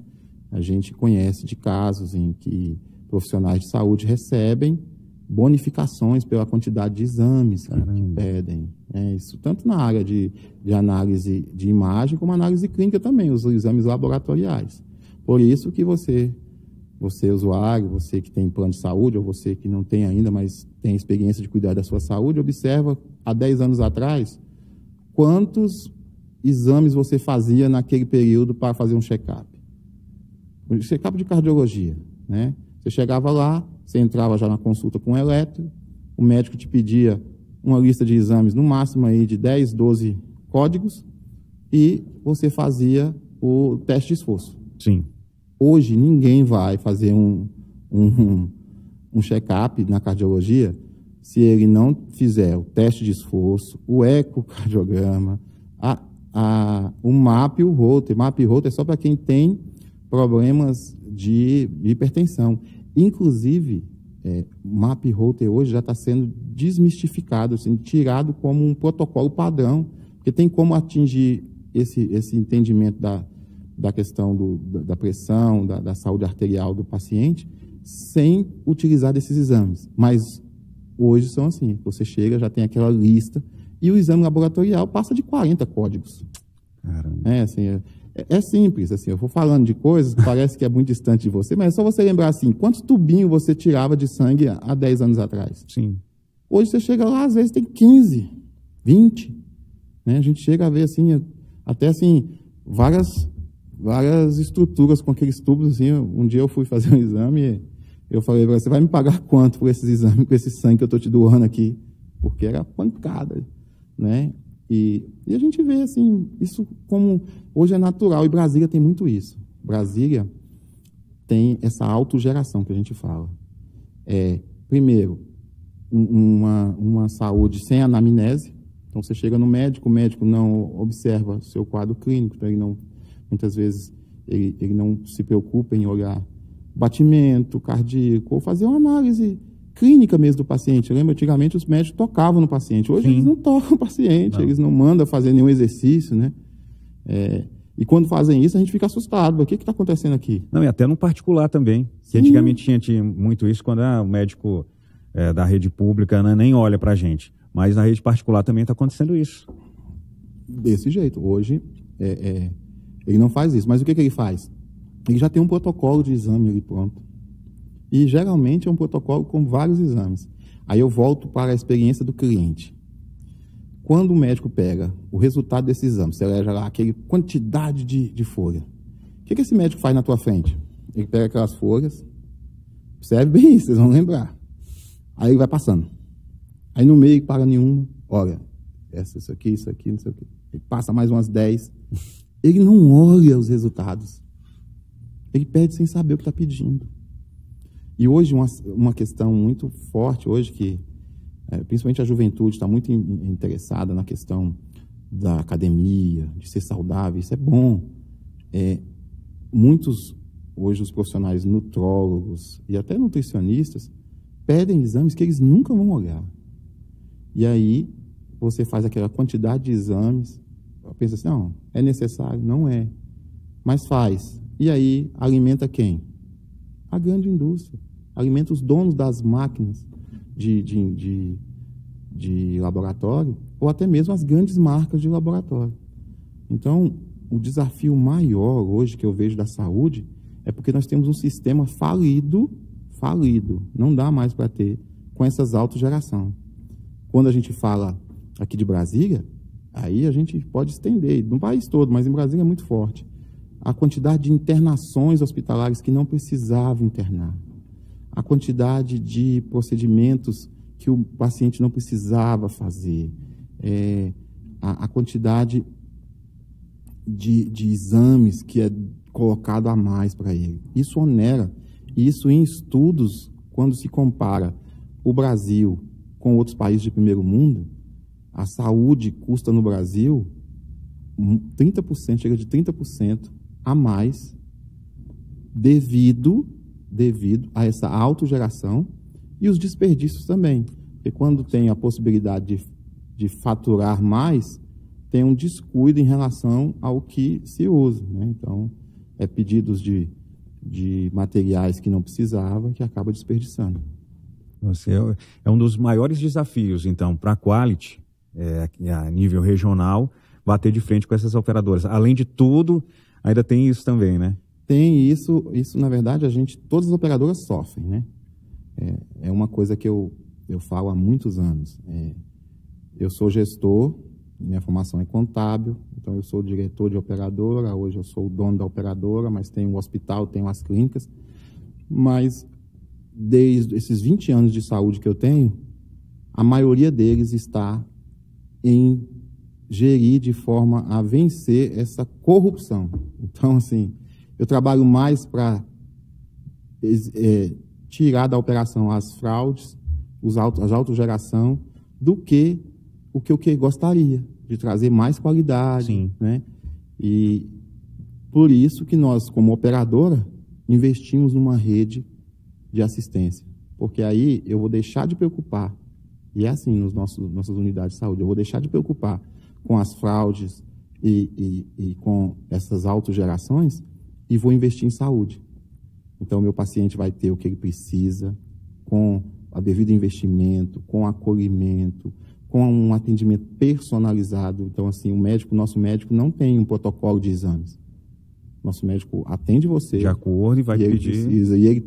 A gente conhece de casos em que profissionais de saúde recebem bonificações pela quantidade de exames que pedem. Isso tanto na área de análise de imagem, como análise clínica também, os exames laboratoriais. Por isso que você usuário, você que tem plano de saúde, ou você que não tem ainda, mas tem experiência de cuidar da sua saúde, observa, há 10 anos atrás, quantos exames você fazia naquele período para fazer um check-up. Um check-up de cardiologia, né? Você chegava lá, você entrava já na consulta com o eletro, o médico te pedia uma lista de exames, no máximo aí de 10, 12 códigos, e você fazia o teste de esforço. Sim. Hoje, ninguém vai fazer um check-up na cardiologia se ele não fizer o teste de esforço, o ecocardiograma, o MAP e o Holter. MAP e Holter é só para quem tem problemas de hipertensão. Inclusive, MAP e Holter hoje já está sendo desmistificado, assim, tirado como um protocolo padrão, porque tem como atingir esse entendimento da questão da pressão, da saúde arterial do paciente, sem utilizar desses exames. Mas hoje são assim, você chega, já tem aquela lista, e o exame laboratorial passa de 40 códigos. Caramba. É simples, assim, eu vou falando de coisas que parece que é muito distante de você, mas é só você lembrar assim, quantos tubinhos você tirava de sangue há 10 anos atrás? Sim. Hoje você chega lá, às vezes tem 15, 20, né? A gente chega a ver, assim, até assim, várias estruturas com aqueles tubos, assim. Um dia eu fui fazer um exame, eu falei, você vai me pagar quanto por esses exames, com esse sangue que eu estou te doando aqui? Porque era pancada, né? E a gente vê, assim, isso como hoje é natural, e Brasília tem muito isso. Brasília tem essa autogeração que a gente fala. Primeiro, uma saúde sem anamnese. Então, você chega no médico, o médico não observa seu quadro clínico, então muitas vezes ele não se preocupa em olhar batimento cardíaco, ou fazer uma análise clínica mesmo do paciente. Lembra, antigamente os médicos tocavam no paciente. Hoje eles não tocam o paciente, eles não mandam fazer nenhum exercício, né? E quando fazem isso, a gente fica assustado. O que está acontecendo aqui? Não, e até no particular também. Que antigamente tinha muito isso, quando o médico da rede pública, né, nem olha para a gente. Mas na rede particular também está acontecendo isso. Desse jeito. Hoje, ele não faz isso. Mas o que ele faz? Ele já tem um protocolo de exame ali pronto. E geralmente é um protocolo com vários exames. Aí eu volto para a experiência do cliente. Quando o médico pega o resultado desse exame, você elege lá aquela quantidade de folha. O que esse médico faz na tua frente? Ele pega aquelas folhas, Observe bem isso, vocês vão lembrar. Aí ele vai passando. Aí no meio para nenhuma, olha, isso aqui, não sei o quê. Ele passa mais umas 10. Ele não olha os resultados. Ele pede sem saber o que está pedindo. E hoje, uma questão muito forte, hoje que principalmente a juventude está muito interessada na questão da academia, de ser saudável, isso é bom. Muitos, hoje, os profissionais nutrólogos e até nutricionistas pedem exames que eles nunca vão olhar. E aí, você faz aquela quantidade de exames, pensa assim, não, é necessário? Não é. Mas faz. E aí, alimenta quem? A grande indústria. Alimenta os donos das máquinas de laboratório, ou até mesmo as grandes marcas de laboratório. Então, o desafio maior hoje que eu vejo da saúde é porque nós temos um sistema falido, não dá mais para ter, com essas autogeração. Quando a gente fala aqui de Brasília, aí a gente pode estender, no país todo, mas em Brasília é muito forte. A quantidade de internações hospitalares que não precisava internar, a quantidade de procedimentos que o paciente não precisava fazer, a quantidade de exames que é colocado a mais para ele. Isso onera. E isso em estudos, quando se compara o Brasil com outros países de primeiro mundo, a saúde custa no Brasil 30%, chega de 30% a mais devido a essa autogeração e os desperdícios também. Porque quando tem a possibilidade de faturar mais, tem um descuido em relação ao que se usa, né? Então, pedidos de materiais que não precisava, que acaba desperdiçando. É um dos maiores desafios, então, para a Qualit, a nível regional, bater de frente com essas operadoras. Além de tudo, ainda tem isso também, né? Tem isso na verdade, todas as operadoras sofrem, né? É uma coisa que eu falo há muitos anos. Eu sou gestor, minha formação é contábil, então eu sou diretor de operadora, hoje eu sou o dono da operadora, mas tenho o hospital, tenho as clínicas. Mas, desde esses 20 anos de saúde que eu tenho, a maioria deles está em gerir de forma a vencer essa corrupção. Então, assim, eu trabalho mais para tirar da operação as fraudes, as autogeração, do que o que eu gostaria, de trazer mais qualidade. Sim. Né? E por isso que nós, como operadora, investimos numa rede de assistência. Porque aí eu vou deixar de preocupar, e é assim nossas unidades de saúde, eu vou deixar de preocupar com as fraudes e com essas autogerações e vou investir em saúde. Então, meu paciente vai ter o que ele precisa, com o devido investimento, com acolhimento, com um atendimento personalizado. Então, assim, nosso médico não tem um protocolo de exames. Nosso médico atende você. De acordo, e vai pedir. Precisa, e ele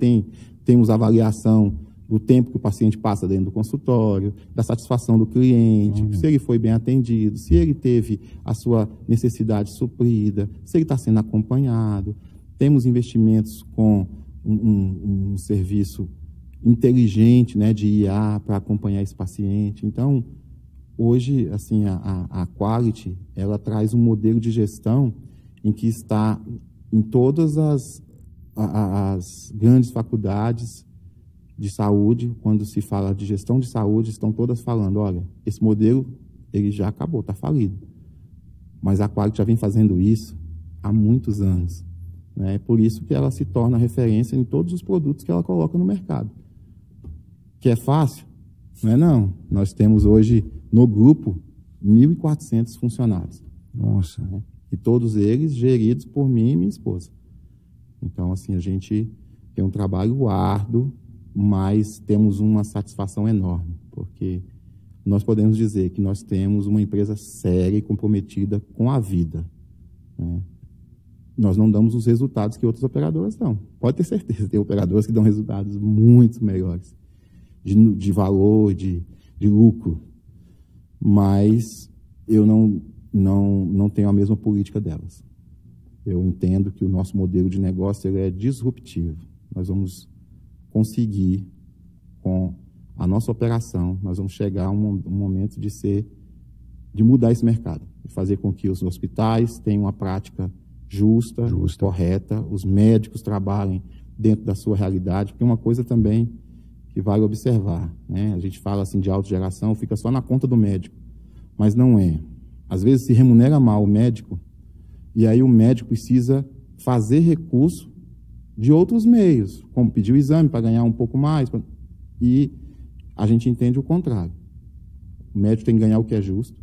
temos avaliação do tempo que o paciente passa dentro do consultório, da satisfação do cliente, se ele foi bem atendido, se ele teve a sua necessidade suprida, se ele está sendo acompanhado. Temos investimentos com um serviço inteligente, né, de IA para acompanhar esse paciente. Então, hoje, assim, a Qualit, ela traz um modelo de gestão em que está em todas as grandes faculdades de saúde. Quando se fala de gestão de saúde, estão todas falando, olha, esse modelo ele já acabou, está falido. Mas a Qualit já vem fazendo isso há muitos anos. É por isso que ela se torna referência em todos os produtos que ela coloca no mercado. Que é fácil? Não é não. Nós temos hoje, no grupo, 1.400 funcionários. Nossa. Né? E todos eles geridos por mim e minha esposa. Então, assim, a gente tem um trabalho árduo, mas temos uma satisfação enorme, porque nós podemos dizer que nós temos uma empresa séria e comprometida com a vida, né? Nós não damos os resultados que outras operadoras dão. Pode ter certeza, tem operadoras que dão resultados muito melhores, de valor, de lucro. Mas eu não tenho a mesma política delas. Eu entendo que o nosso modelo de negócio ele é disruptivo. Nós vamos conseguir, com a nossa operação, nós vamos chegar a um momento de mudar esse mercado, de fazer com que os hospitais tenham uma prática justa, correta, os médicos trabalhem dentro da sua realidade, porque uma coisa também que vale observar, né? A gente fala assim de autogeração, fica só na conta do médico, mas não é. Às vezes se remunera mal o médico, e aí o médico precisa fazer recurso de outros meios, como pedir o exame para ganhar um pouco mais, e a gente entende o contrário. O médico tem que ganhar o que é justo,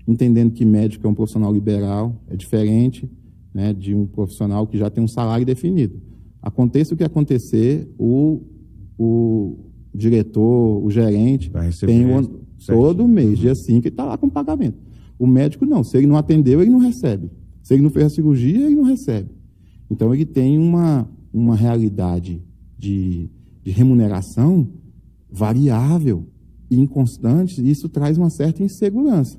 entendendo que médico é um profissional liberal, é diferente, né, de um profissional que já tem um salário definido. Aconteça o que acontecer, o diretor, o gerente, tem todo mês, dia 5, ele está lá com pagamento. O médico não, se ele não atendeu, ele não recebe. Se ele não fez a cirurgia, ele não recebe. Então, ele tem uma realidade de remuneração variável e inconstante, e isso traz uma certa insegurança.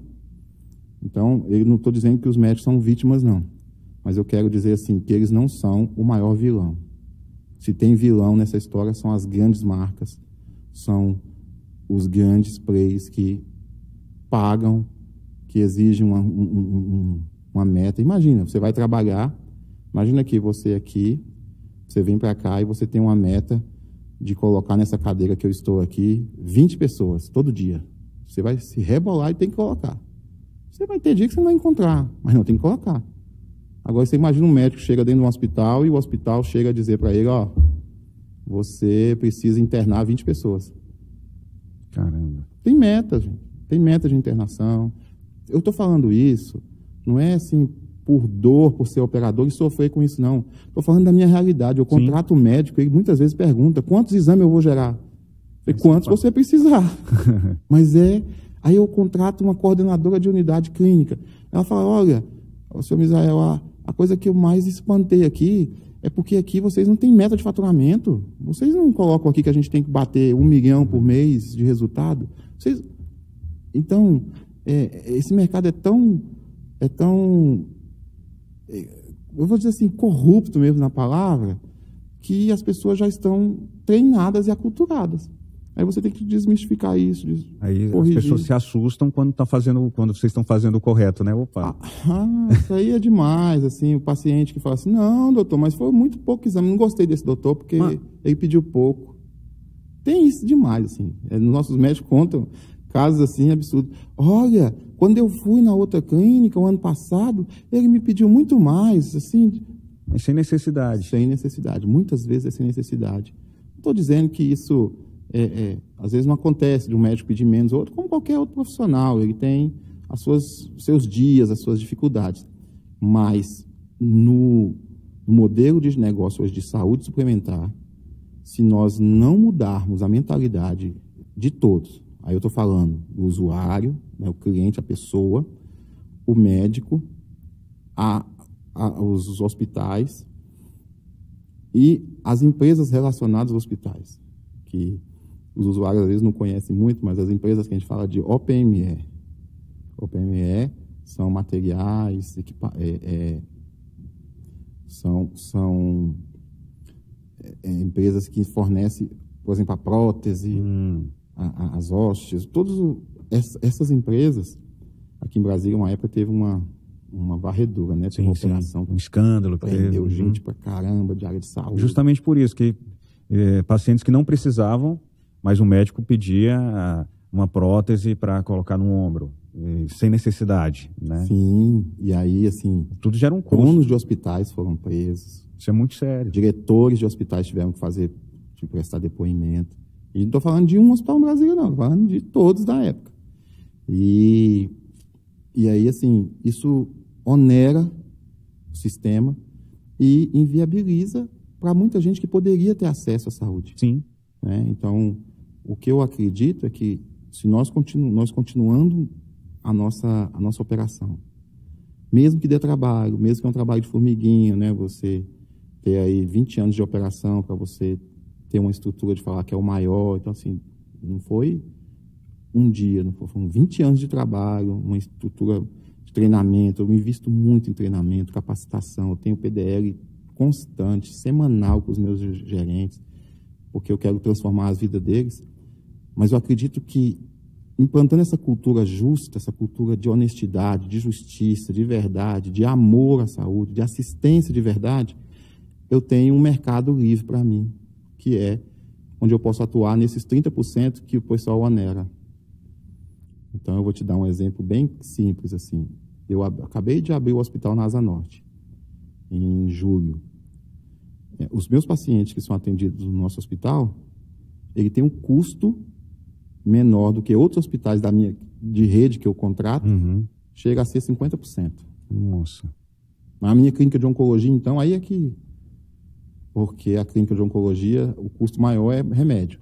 Então, eu não estou dizendo que os médicos são vítimas, não. Mas eu quero dizer assim, que eles não são o maior vilão. Se tem vilão nessa história, são as grandes marcas, são os grandes players que pagam, que exigem uma meta. Imagina, você vai trabalhar, imagina que você aqui, você vem para cá e você tem uma meta de colocar nessa cadeira que eu estou aqui 20 pessoas, todo dia. Você vai se rebolar e tem que colocar. Você vai ter dia que você não vai encontrar, mas não tem que colocar. Agora, você imagina um médico que chega dentro de um hospital e o hospital chega a dizer para ele, ó, você precisa internar 20 pessoas. Caramba. Tem meta, gente. Tem meta de internação. Eu estou falando isso, não é assim por dor, por ser operador e sofrer com isso, não. Estou falando da minha realidade. Eu contrato o médico e ele muitas vezes pergunta, quantos exames eu vou gerar? Quantos você precisar. Mas aí eu contrato uma coordenadora de unidade clínica. Ela fala, olha, senhor Misael, a coisa que eu mais espantei aqui é porque aqui vocês não têm meta de faturamento. Vocês não colocam aqui que a gente tem que bater 1 milhão por mês de resultado. Então, esse mercado é tão, eu vou dizer assim, corrupto mesmo na palavra, que as pessoas já estão treinadas e aculturadas. Aí você tem que desmistificar isso. Aí corrigir. As pessoas se assustam quando vocês estão fazendo o correto, né? Opa. Isso aí é demais, assim, o paciente que fala assim, não, doutor, mas foi muito pouco exame, não gostei desse doutor porque ele pediu pouco. Tem isso demais, assim. Nossos médicos contam casos assim absurdos. Olha, quando eu fui na outra clínica o ano passado, ele me pediu muito mais, assim. Mas sem necessidade. Sem necessidade. Muitas vezes é sem necessidade. Não estou dizendo que isso às vezes não acontece de um médico pedir menos, outro como qualquer outro profissional, ele tem os seus dias, as suas dificuldades, mas no modelo de negócio hoje de saúde suplementar, se nós não mudarmos a mentalidade de todos, aí eu estou falando do usuário, né, o cliente, a pessoa, o médico, os hospitais e as empresas relacionadas aos hospitais, que os usuários às vezes não conhecem muito, mas as empresas que a gente fala de OPME. OPME são materiais, são empresas que fornecem, por exemplo, a prótese, as hóstias, todas essas empresas, aqui em Brasília, uma época teve uma varredura, né? Sim, operação, um escândalo. Prendeu gente pra caramba de área de saúde. Justamente por isso, que pacientes que não precisavam, mas o médico pedia uma prótese para colocar no ombro, sem necessidade, né? Sim, e aí, assim... Tudo gera um custo. Donos de hospitais foram presos. Isso é muito sério. Diretores de hospitais tiveram que prestar depoimento. E não estou falando de um hospital no Brasil, não. Estou falando de todos da época. E aí, assim, isso onera o sistema e inviabiliza para muita gente que poderia ter acesso à saúde. Sim. Né? Então, o que eu acredito é que se nós continuando a nossa operação, mesmo que dê trabalho, mesmo que é um trabalho de formiguinha, né? Você ter aí 20 anos de operação para você ter uma estrutura de falar que é o maior, então assim, não foi um dia, não foram 20 anos de trabalho, uma estrutura de treinamento, eu me invisto muito em treinamento, capacitação, eu tenho PDL constante, semanal com os meus gerentes, porque eu quero transformar a vida deles, mas eu acredito que implantando essa cultura justa, essa cultura de honestidade, de justiça, de verdade, de amor à saúde, de assistência de verdade, eu tenho um mercado livre para mim, que é onde eu posso atuar nesses 30% que o pessoal onera. Então, eu vou te dar um exemplo bem simples, assim. Eu acabei de abrir o Hospital na Asa Norte, em julho. Os meus pacientes que são atendidos no nosso hospital, ele tem um custo menor do que outros hospitais de rede que eu contrato, chega a ser 50%. Nossa. Na minha clínica de oncologia, então, aí é que... Porque a clínica de oncologia, o custo maior é remédio.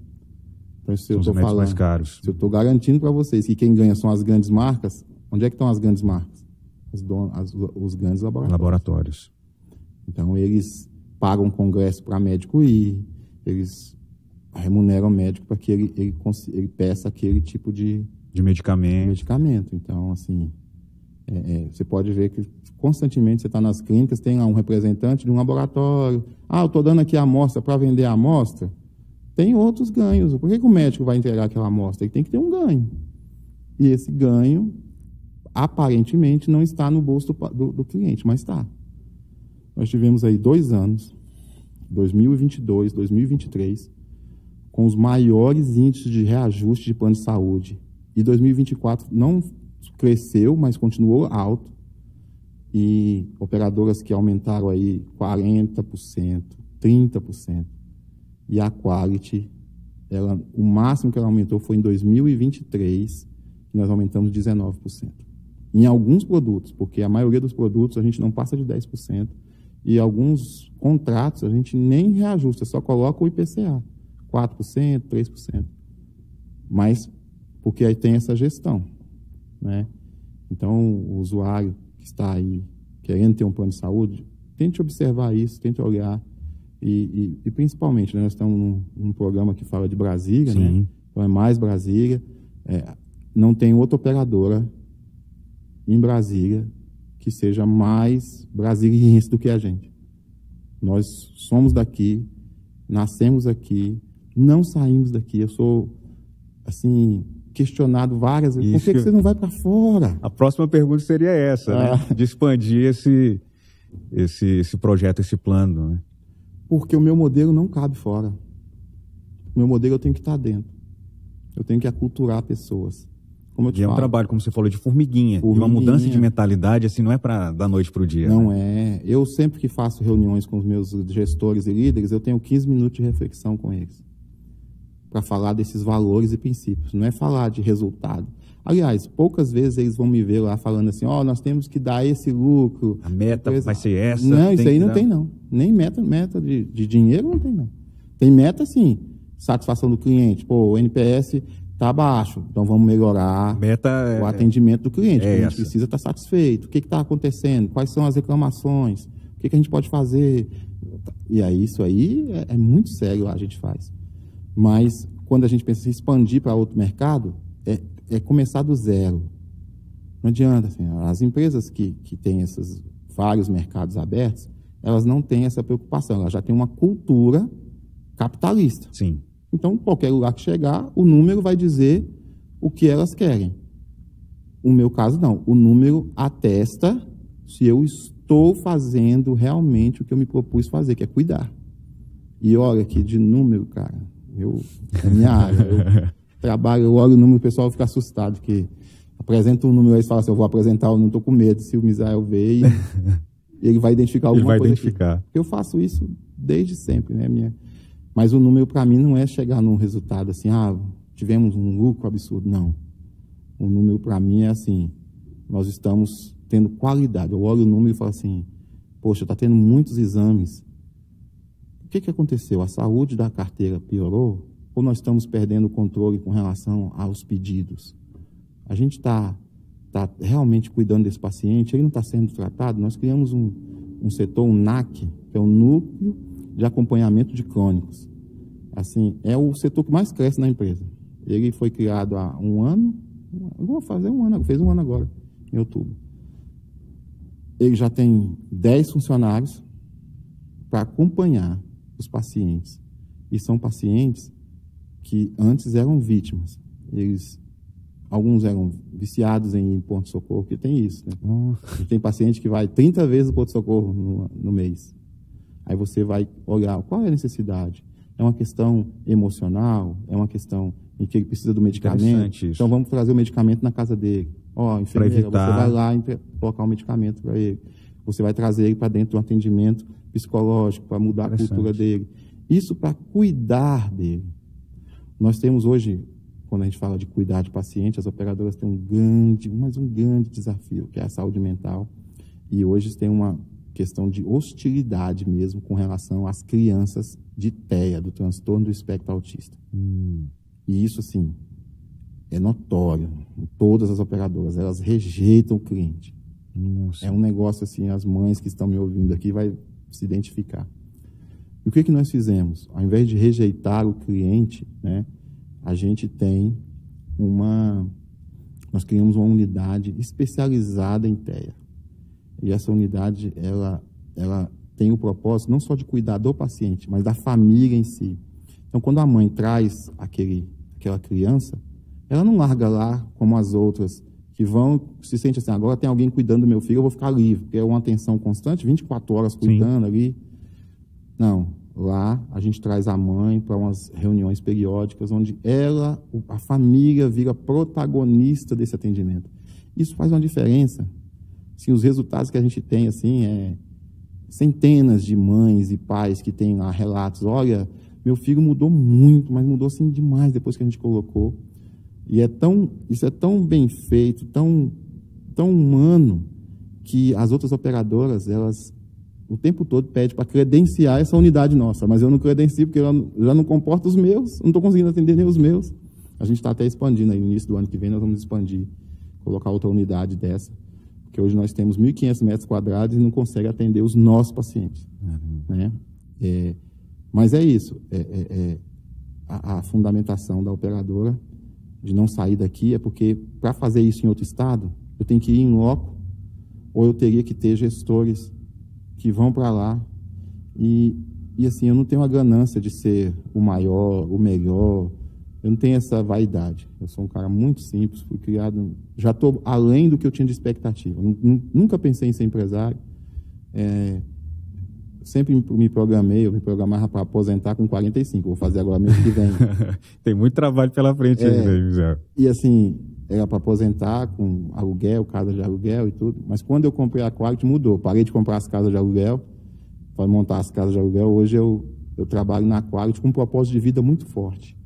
Então, se eu estou falando, mais caros. Se eu estou garantindo para vocês que quem ganha são as grandes marcas, onde é que estão as grandes marcas? Os grandes laboratórios. Então, eles pagam congresso para médico ir, eles remuneram o médico para que ele peça aquele tipo de medicamento. Então, assim, você pode ver que constantemente você está nas clínicas, tem lá um representante de um laboratório. Eu estou dando aqui a amostra para vender a amostra. Tem outros ganhos. Por que o médico vai entregar aquela amostra? Ele tem que ter um ganho. E esse ganho, aparentemente, não está no bolso do cliente, mas está. Nós tivemos aí 2 anos, 2022, 2023, com os maiores índices de reajuste de plano de saúde. E 2024 não cresceu, mas continuou alto. E operadoras que aumentaram aí 40%, 30%. E a Quality, o máximo que ela aumentou foi em 2023, que nós aumentamos 19%. Em alguns produtos, porque a maioria dos produtos a gente não passa de 10%, e alguns contratos a gente nem reajusta, só coloca o IPCA, 4%, 3%. Mas, porque aí tem essa gestão, né? Então, o usuário que está aí querendo ter um plano de saúde, tente observar isso, tente olhar. E principalmente, né, nós estamos num programa que fala de Brasília, né? Então é mais Brasília. Não tem outra operadora em Brasília que seja mais brasiliense do que a gente. Nós somos daqui, nascemos aqui, não saímos daqui. Eu sou, assim, questionado várias vezes. Por que você não vai para fora? A próxima pergunta seria essa, né? De expandir esse projeto, esse plano, né? Porque o meu modelo não cabe fora. O meu modelo eu tenho que estar dentro. Eu tenho que aculturar pessoas. Como eu te falo. É um trabalho, como você falou, de formiguinha. De uma mudança de mentalidade, assim, não é da noite para o dia. Não é. Eu sempre que faço reuniões com os meus gestores e líderes, eu tenho 15 minutos de reflexão com eles. Para falar desses valores e princípios. Não é falar de resultado. Aliás, poucas vezes eles vão me ver lá falando assim, nós temos que dar esse lucro. A meta vai ser essa. Não, isso aí não tem, não. Nem meta de dinheiro não tem, não. Tem meta, sim. Satisfação do cliente. O NPS está baixo, então vamos melhorar o atendimento do cliente. A gente precisa estar satisfeito. O que está acontecendo? Quais são as reclamações? O que a gente pode fazer? E aí, isso aí é muito sério, a gente faz. Mas, quando a gente pensa em expandir para outro mercado, é começar do zero. Não adianta, assim, as empresas que têm esses vários mercados abertos, elas não têm essa preocupação, elas já têm uma cultura capitalista. Sim. Então, qualquer lugar que chegar, o número vai dizer o que elas querem. No meu caso, não. O número atesta se eu estou fazendo realmente o que eu me propus fazer, que é cuidar. E olha aqui, de número, cara, é minha área, eu olho o número, o pessoal fica assustado, porque apresenta um número aí e fala assim, eu vou apresentar, eu não estou com medo, se o Misael ver, ele vai identificar alguma coisa. Eu faço isso desde sempre, né? Mas o número para mim não é chegar num resultado assim, tivemos um lucro absurdo, não. O número para mim é assim, nós estamos tendo qualidade. Eu olho o número e falo assim, poxa, está tendo muitos exames. O que aconteceu? A saúde da carteira piorou? Ou nós estamos perdendo o controle com relação aos pedidos? A gente está realmente cuidando desse paciente? Ele não está sendo tratado? Nós criamos um setor, um NAC, que é o Núcleo de Acompanhamento de Crônicos. Assim, é o setor que mais cresce na empresa. Ele foi criado há 1 ano, vou fazer 1 ano, fez 1 ano agora, em outubro. Ele já tem 10 funcionários para acompanhar os pacientes E são pacientes que antes eram vítimas. Alguns eram viciados em ponto-socorro, porque tem isso, né? Tem paciente que vai 30 vezes no ponto-socorro no mês. Aí você vai olhar qual é a necessidade. É uma questão emocional? É uma questão em que ele precisa do medicamento? Então vamos trazer o medicamento na casa dele. Enfermeira, você vai lá e colocar o medicamento para ele. Você vai trazer ele para dentro de um atendimento psicológico, para mudar a cultura dele. Isso para cuidar dele. Nós temos hoje, quando a gente fala de cuidar de paciente, as operadoras têm um grande desafio, que é a saúde mental. E hoje tem uma questão de hostilidade mesmo com relação às crianças de TEA, do transtorno do espectro autista. E isso, assim, é notório em todas as operadoras. Elas rejeitam o cliente. É um negócio assim, as mães que estão me ouvindo aqui vai se identificar. E o que nós fizemos? Ao invés de rejeitar o cliente, né, a gente tem nós criamos uma unidade especializada em TEA. E essa unidade, ela tem o propósito não só de cuidar do paciente, mas da família em si. Então, quando a mãe traz aquela criança, ela não larga lá como as outras, que se sente assim, agora tem alguém cuidando do meu filho, eu vou ficar livre, porque é uma atenção constante, 24 horas cuidando ali. Não, lá a gente traz a mãe para umas reuniões periódicas, onde a família vira protagonista desse atendimento. Isso faz uma diferença. Assim, os resultados que a gente tem, assim, centenas de mães e pais que têm lá relatos, olha, meu filho mudou muito, mas mudou assim demais depois que a gente colocou. E isso é tão bem feito, tão humano, que as outras operadoras, elas o tempo todo pedem para credenciar essa unidade nossa, mas eu não credencio porque eu já não comporto os meus, não estou conseguindo atender nem os meus. A gente está até expandindo aí, no início do ano que vem nós vamos expandir, colocar outra unidade dessa, porque hoje nós temos 1.500 metros quadrados e não consegue atender os nossos pacientes. Né? Mas é isso, a fundamentação da operadora de não sair daqui é porque, para fazer isso em outro estado, eu tenho que ir em loco, ou eu teria que ter gestores que vão para lá. E assim, eu não tenho a ganância de ser o maior, o melhor, eu não tenho essa vaidade. Eu sou um cara muito simples, fui criado, já estou além do que eu tinha de expectativa. Nunca pensei em ser empresário. Sempre eu me programava para aposentar com 45, vou fazer agora mês que vem. Tem muito trabalho pela frente aí, José. E assim, era para aposentar com aluguel, casa de aluguel e tudo, mas quando eu comprei a Quality mudou, parei de comprar as casas de aluguel, para montar as casas de aluguel, hoje eu trabalho na Quality com um propósito de vida muito forte.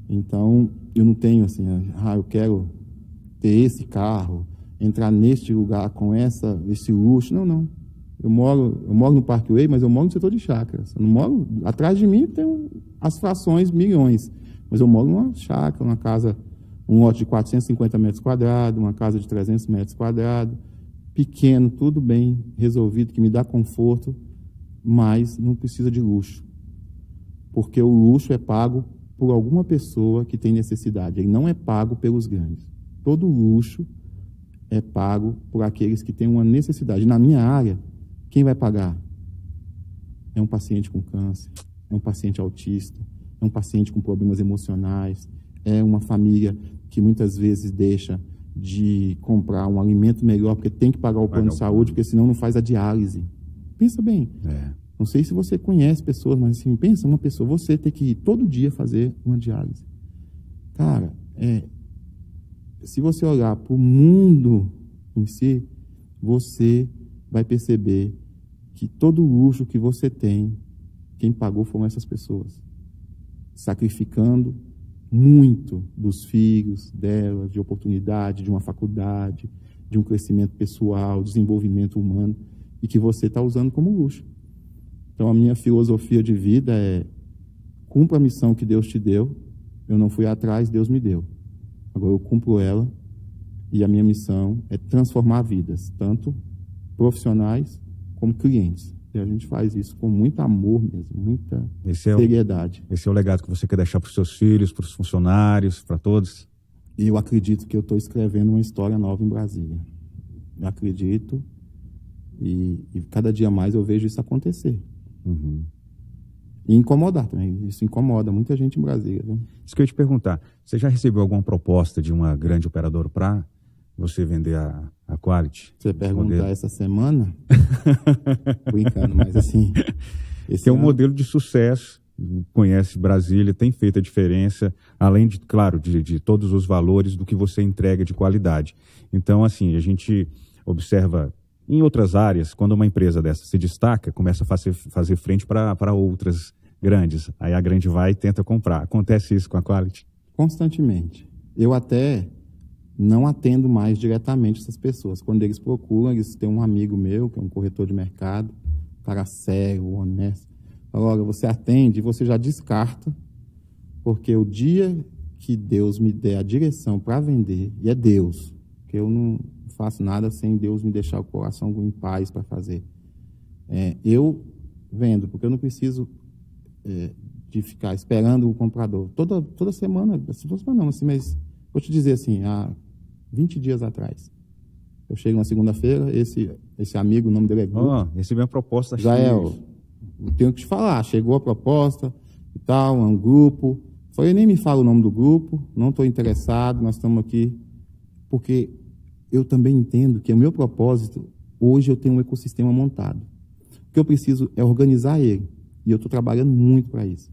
Então, eu não tenho assim, eu quero ter esse carro, entrar neste lugar com esse luxo, não. Eu moro no Parkway, mas eu moro no setor de chácaras. Eu não moro... Atrás de mim tem as frações milhões, mas eu moro numa chácara, uma casa, um lote de 450 metros quadrados, uma casa de 300 metros quadrados, pequeno, tudo bem resolvido, que me dá conforto, mas não precisa de luxo. Porque o luxo é pago por alguma pessoa que tem necessidade. Ele não é pago pelos grandes. Todo luxo é pago por aqueles que têm uma necessidade. Na minha área, quem vai pagar? É um paciente com câncer, é um paciente autista, é um paciente com problemas emocionais, é uma família que muitas vezes deixa de comprar um alimento melhor porque tem que pagar o plano de saúde, porque senão não faz a diálise. Pensa bem. Não sei se você conhece pessoas, mas assim, pensa uma pessoa, você ter que ir todo dia fazer uma diálise. Cara, se você olhar para o mundo em si, você vai perceber que todo o luxo que você tem, quem pagou foram essas pessoas, sacrificando muito dos filhos delas, de oportunidade, de uma faculdade, de um crescimento pessoal, desenvolvimento humano, e que você está usando como luxo. Então, a minha filosofia de vida é: cumpra a missão que Deus te deu, eu não fui atrás, Deus me deu. Agora eu cumpro ela, e a minha missão é transformar vidas, tanto profissionais como clientes. E a gente faz isso com muito amor mesmo, muita seriedade. Esse é o legado que você quer deixar para os seus filhos, para os funcionários, para todos? E eu acredito que eu estou escrevendo uma história nova em Brasília. Eu acredito, e cada dia mais eu vejo isso acontecer. E incomodar também. Isso incomoda muita gente em Brasília. Viu? Isso que eu ia te perguntar. Você já recebeu alguma proposta de uma grande operadora para você vender a Quality? Você perguntar essa semana? Brincando, mas assim... Que é um modelo de sucesso, conhece Brasília, tem feito a diferença, além de, claro, de todos os valores do que você entrega de qualidade. Então, assim, a gente observa em outras áreas, quando uma empresa dessa se destaca, começa a fazer frente para outras grandes. Aí a grande vai e tenta comprar. Acontece isso com a Quality? Constantemente. Eu até não atendo mais diretamente essas pessoas. Quando eles procuram, eles têm um amigo meu, que é um corretor de mercado, cara sério, honesto. Fala, olha, você atende e você já descarta, porque o dia que Deus me der a direção para vender, e é Deus, porque eu não faço nada sem Deus me deixar o coração em paz para fazer. Eu vendo, porque eu não preciso de ficar esperando o comprador. Toda semana, não, assim, mas vou te dizer assim, há 20 dias atrás, eu chego na segunda-feira, esse amigo, o nome dele é Guto. Recebi uma proposta. Jael, eu tenho que te falar, chegou a proposta e tal, é um grupo. Falei, nem me fala o nome do grupo, não estou interessado, nós estamos aqui. Porque eu também entendo que o meu propósito, hoje eu tenho um ecossistema montado. O que eu preciso é organizar ele. E eu estou trabalhando muito para isso.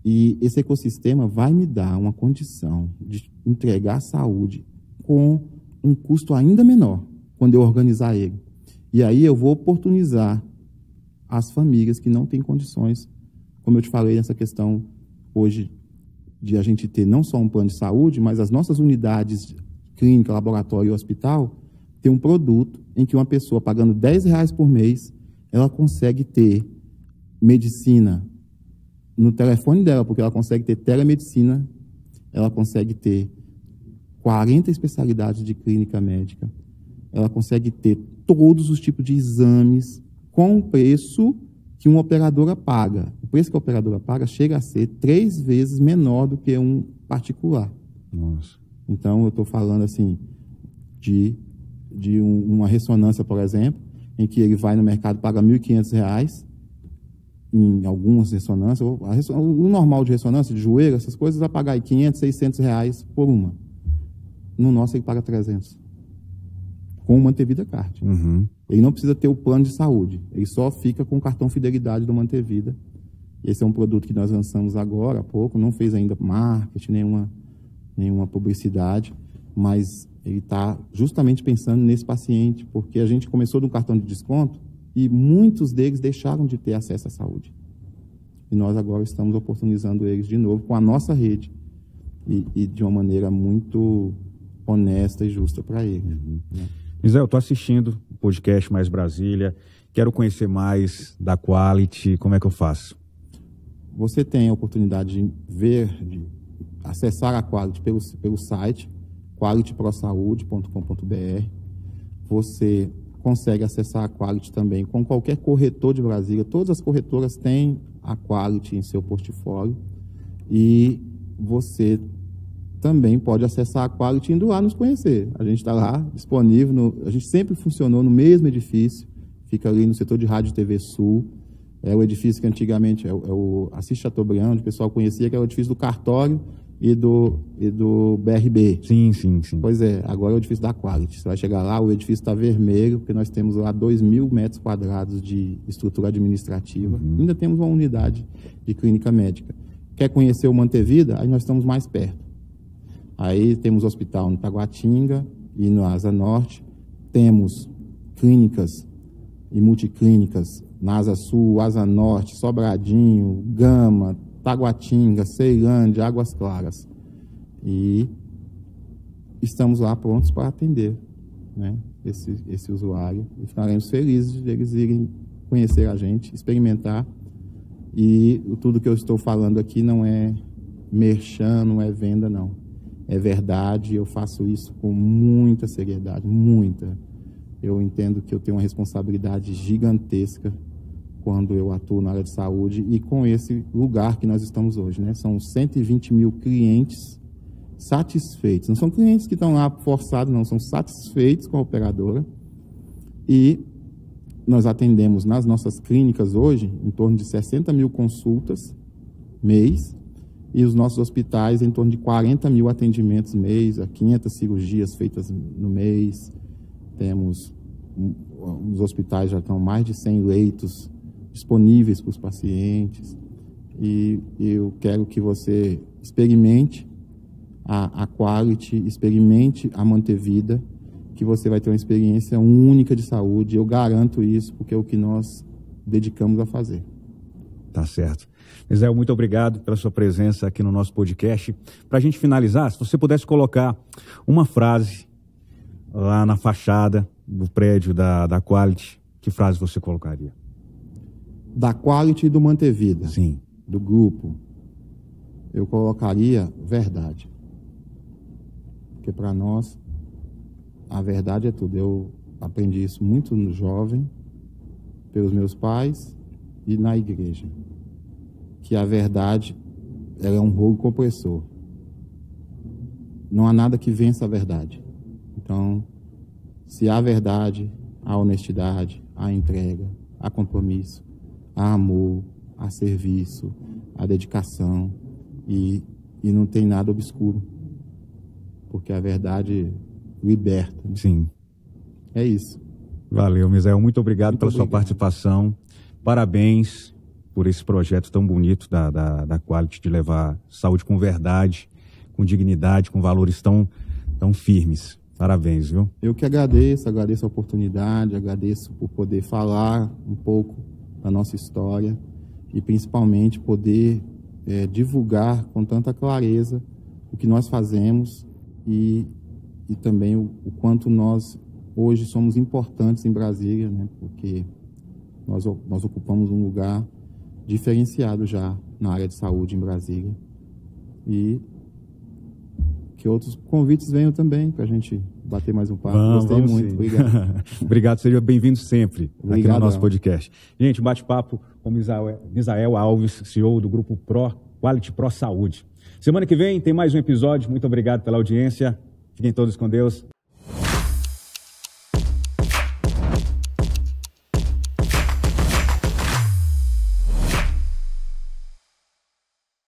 E esse ecossistema vai me dar uma condição de entregar saúde com um custo ainda menor, quando eu organizar ele. E aí eu vou oportunizar as famílias que não têm condições, como eu te falei nessa questão hoje, de a gente ter não só um plano de saúde, mas as nossas unidades clínica, laboratório e hospital, ter um produto em que uma pessoa pagando R$10 por mês, ela consegue ter medicina no telefone dela, porque ela consegue ter telemedicina, ela consegue ter 40 especialidades de clínica médica, ela consegue ter todos os tipos de exames com o preço que uma operadora paga. O preço que a operadora paga chega a ser 3 vezes menor do que um particular. Nossa. Então, eu estou falando assim de uma ressonância, por exemplo, em que ele vai no mercado e paga R$1.500, em algumas ressonâncias, o normal de ressonância, de joelho, essas coisas, vai pagar R$500, R$600 por uma. No nosso, ele paga 300. Com o Mantevida Card. Uhum. Ele não precisa ter o plano de saúde. Ele só fica com o cartão fidelidade do Mantevida. Esse é um produto que nós lançamos agora há pouco. Não fez ainda marketing, nenhuma publicidade. Mas ele está justamente pensando nesse paciente. Porque a gente começou no cartão de desconto e muitos deles deixaram de ter acesso à saúde. E nós agora estamos oportunizando eles de novo com a nossa rede. E de uma maneira muito honesta e justa para eles. Uhum. Né? Misael, eu estou assistindo o podcast Mais Brasília, quero conhecer mais da Quality, como é que eu faço? Você tem a oportunidade de acessar a Quality pelo site, qualityprosaude.com.br. Você consegue acessar a Quality também com qualquer corretor de Brasília. Todas as corretoras têm a Quality em seu portfólio e você também pode acessar a Quality indo lá nos conhecer. A gente está lá, disponível, a gente sempre funcionou no mesmo edifício, fica ali no setor de Rádio e TV Sul, é o edifício que antigamente é o Assis Chateaubriand, onde o pessoal conhecia, que é o edifício do cartório e do BRB. Sim. Pois é, agora é o edifício da Quality. Você vai chegar lá, o edifício está vermelho, porque nós temos lá 2.000 metros quadrados de estrutura administrativa. Ainda temos uma unidade de clínica médica. Quer conhecer o Mantevida? Aí nós estamos mais perto. Aí temos hospital no Taguatinga e no Asa Norte. Temos clínicas e multiclínicas na Asa Sul, Asa Norte, Sobradinho, Gama, Taguatinga, Ceilândia, Águas Claras. E estamos lá prontos para atender, né, esse usuário. E ficaremos felizes de eles irem conhecer a gente, experimentar. E tudo que eu estou falando aqui não é merchan, não é venda, não. É verdade, eu faço isso com muita seriedade, muita. Eu entendo que eu tenho uma responsabilidade gigantesca quando eu atuo na área de saúde e com esse lugar que nós estamos hoje, né? São 120 mil clientes satisfeitos. Não são clientes que estão lá forçados, não. São satisfeitos com a operadora. E nós atendemos nas nossas clínicas hoje em torno de 60 mil consultas mês, e os nossos hospitais em torno de 40 mil atendimentos mês, 500 cirurgias feitas no mês. Temos, os hospitais já estão mais de 100 leitos disponíveis para os pacientes, e eu quero que você experimente a Quality, experimente a Mantevida, que você vai ter uma experiência única de saúde. Eu garanto isso, porque é o que nós dedicamos a fazer. Tá certo. Misael, muito obrigado pela sua presença aqui no nosso podcast. Para a gente finalizar, se você pudesse colocar uma frase lá na fachada do prédio da Quality, que frase você colocaria? Da Quality e do Mantevida. Sim. Do grupo, eu colocaria verdade. Porque para nós, a verdade é tudo. Eu aprendi isso muito no jovem, pelos meus pais e na igreja. Que a verdade, ela é um rolo compressor. Não há nada que vença a verdade. Então, se há verdade, há honestidade, há entrega, há compromisso, há amor, há serviço, há dedicação, e não tem nada obscuro. Porque a verdade liberta. Sim. É isso. Valeu, Misael. Muito obrigado pela sua participação. Parabéns por esse projeto tão bonito da Quality, de levar saúde com verdade, com dignidade, com valores tão firmes. Parabéns, viu? Eu que agradeço a oportunidade, agradeço por poder falar um pouco da nossa história e principalmente poder divulgar com tanta clareza o que nós fazemos e também o quanto nós hoje somos importantes em Brasília, né? Porque nós ocupamos um lugar diferenciado já na área de saúde em Brasília, e que outros convites venham também para a gente bater mais um papo. Gostei muito. Sim. Obrigado. Obrigado, seja bem-vindo sempre. Obrigado, aqui no nosso podcast. Gente, um bate-papo com Misael Alves, CEO do Grupo Quality Pro Saúde. Semana que vem tem mais um episódio. Muito obrigado pela audiência. Fiquem todos com Deus.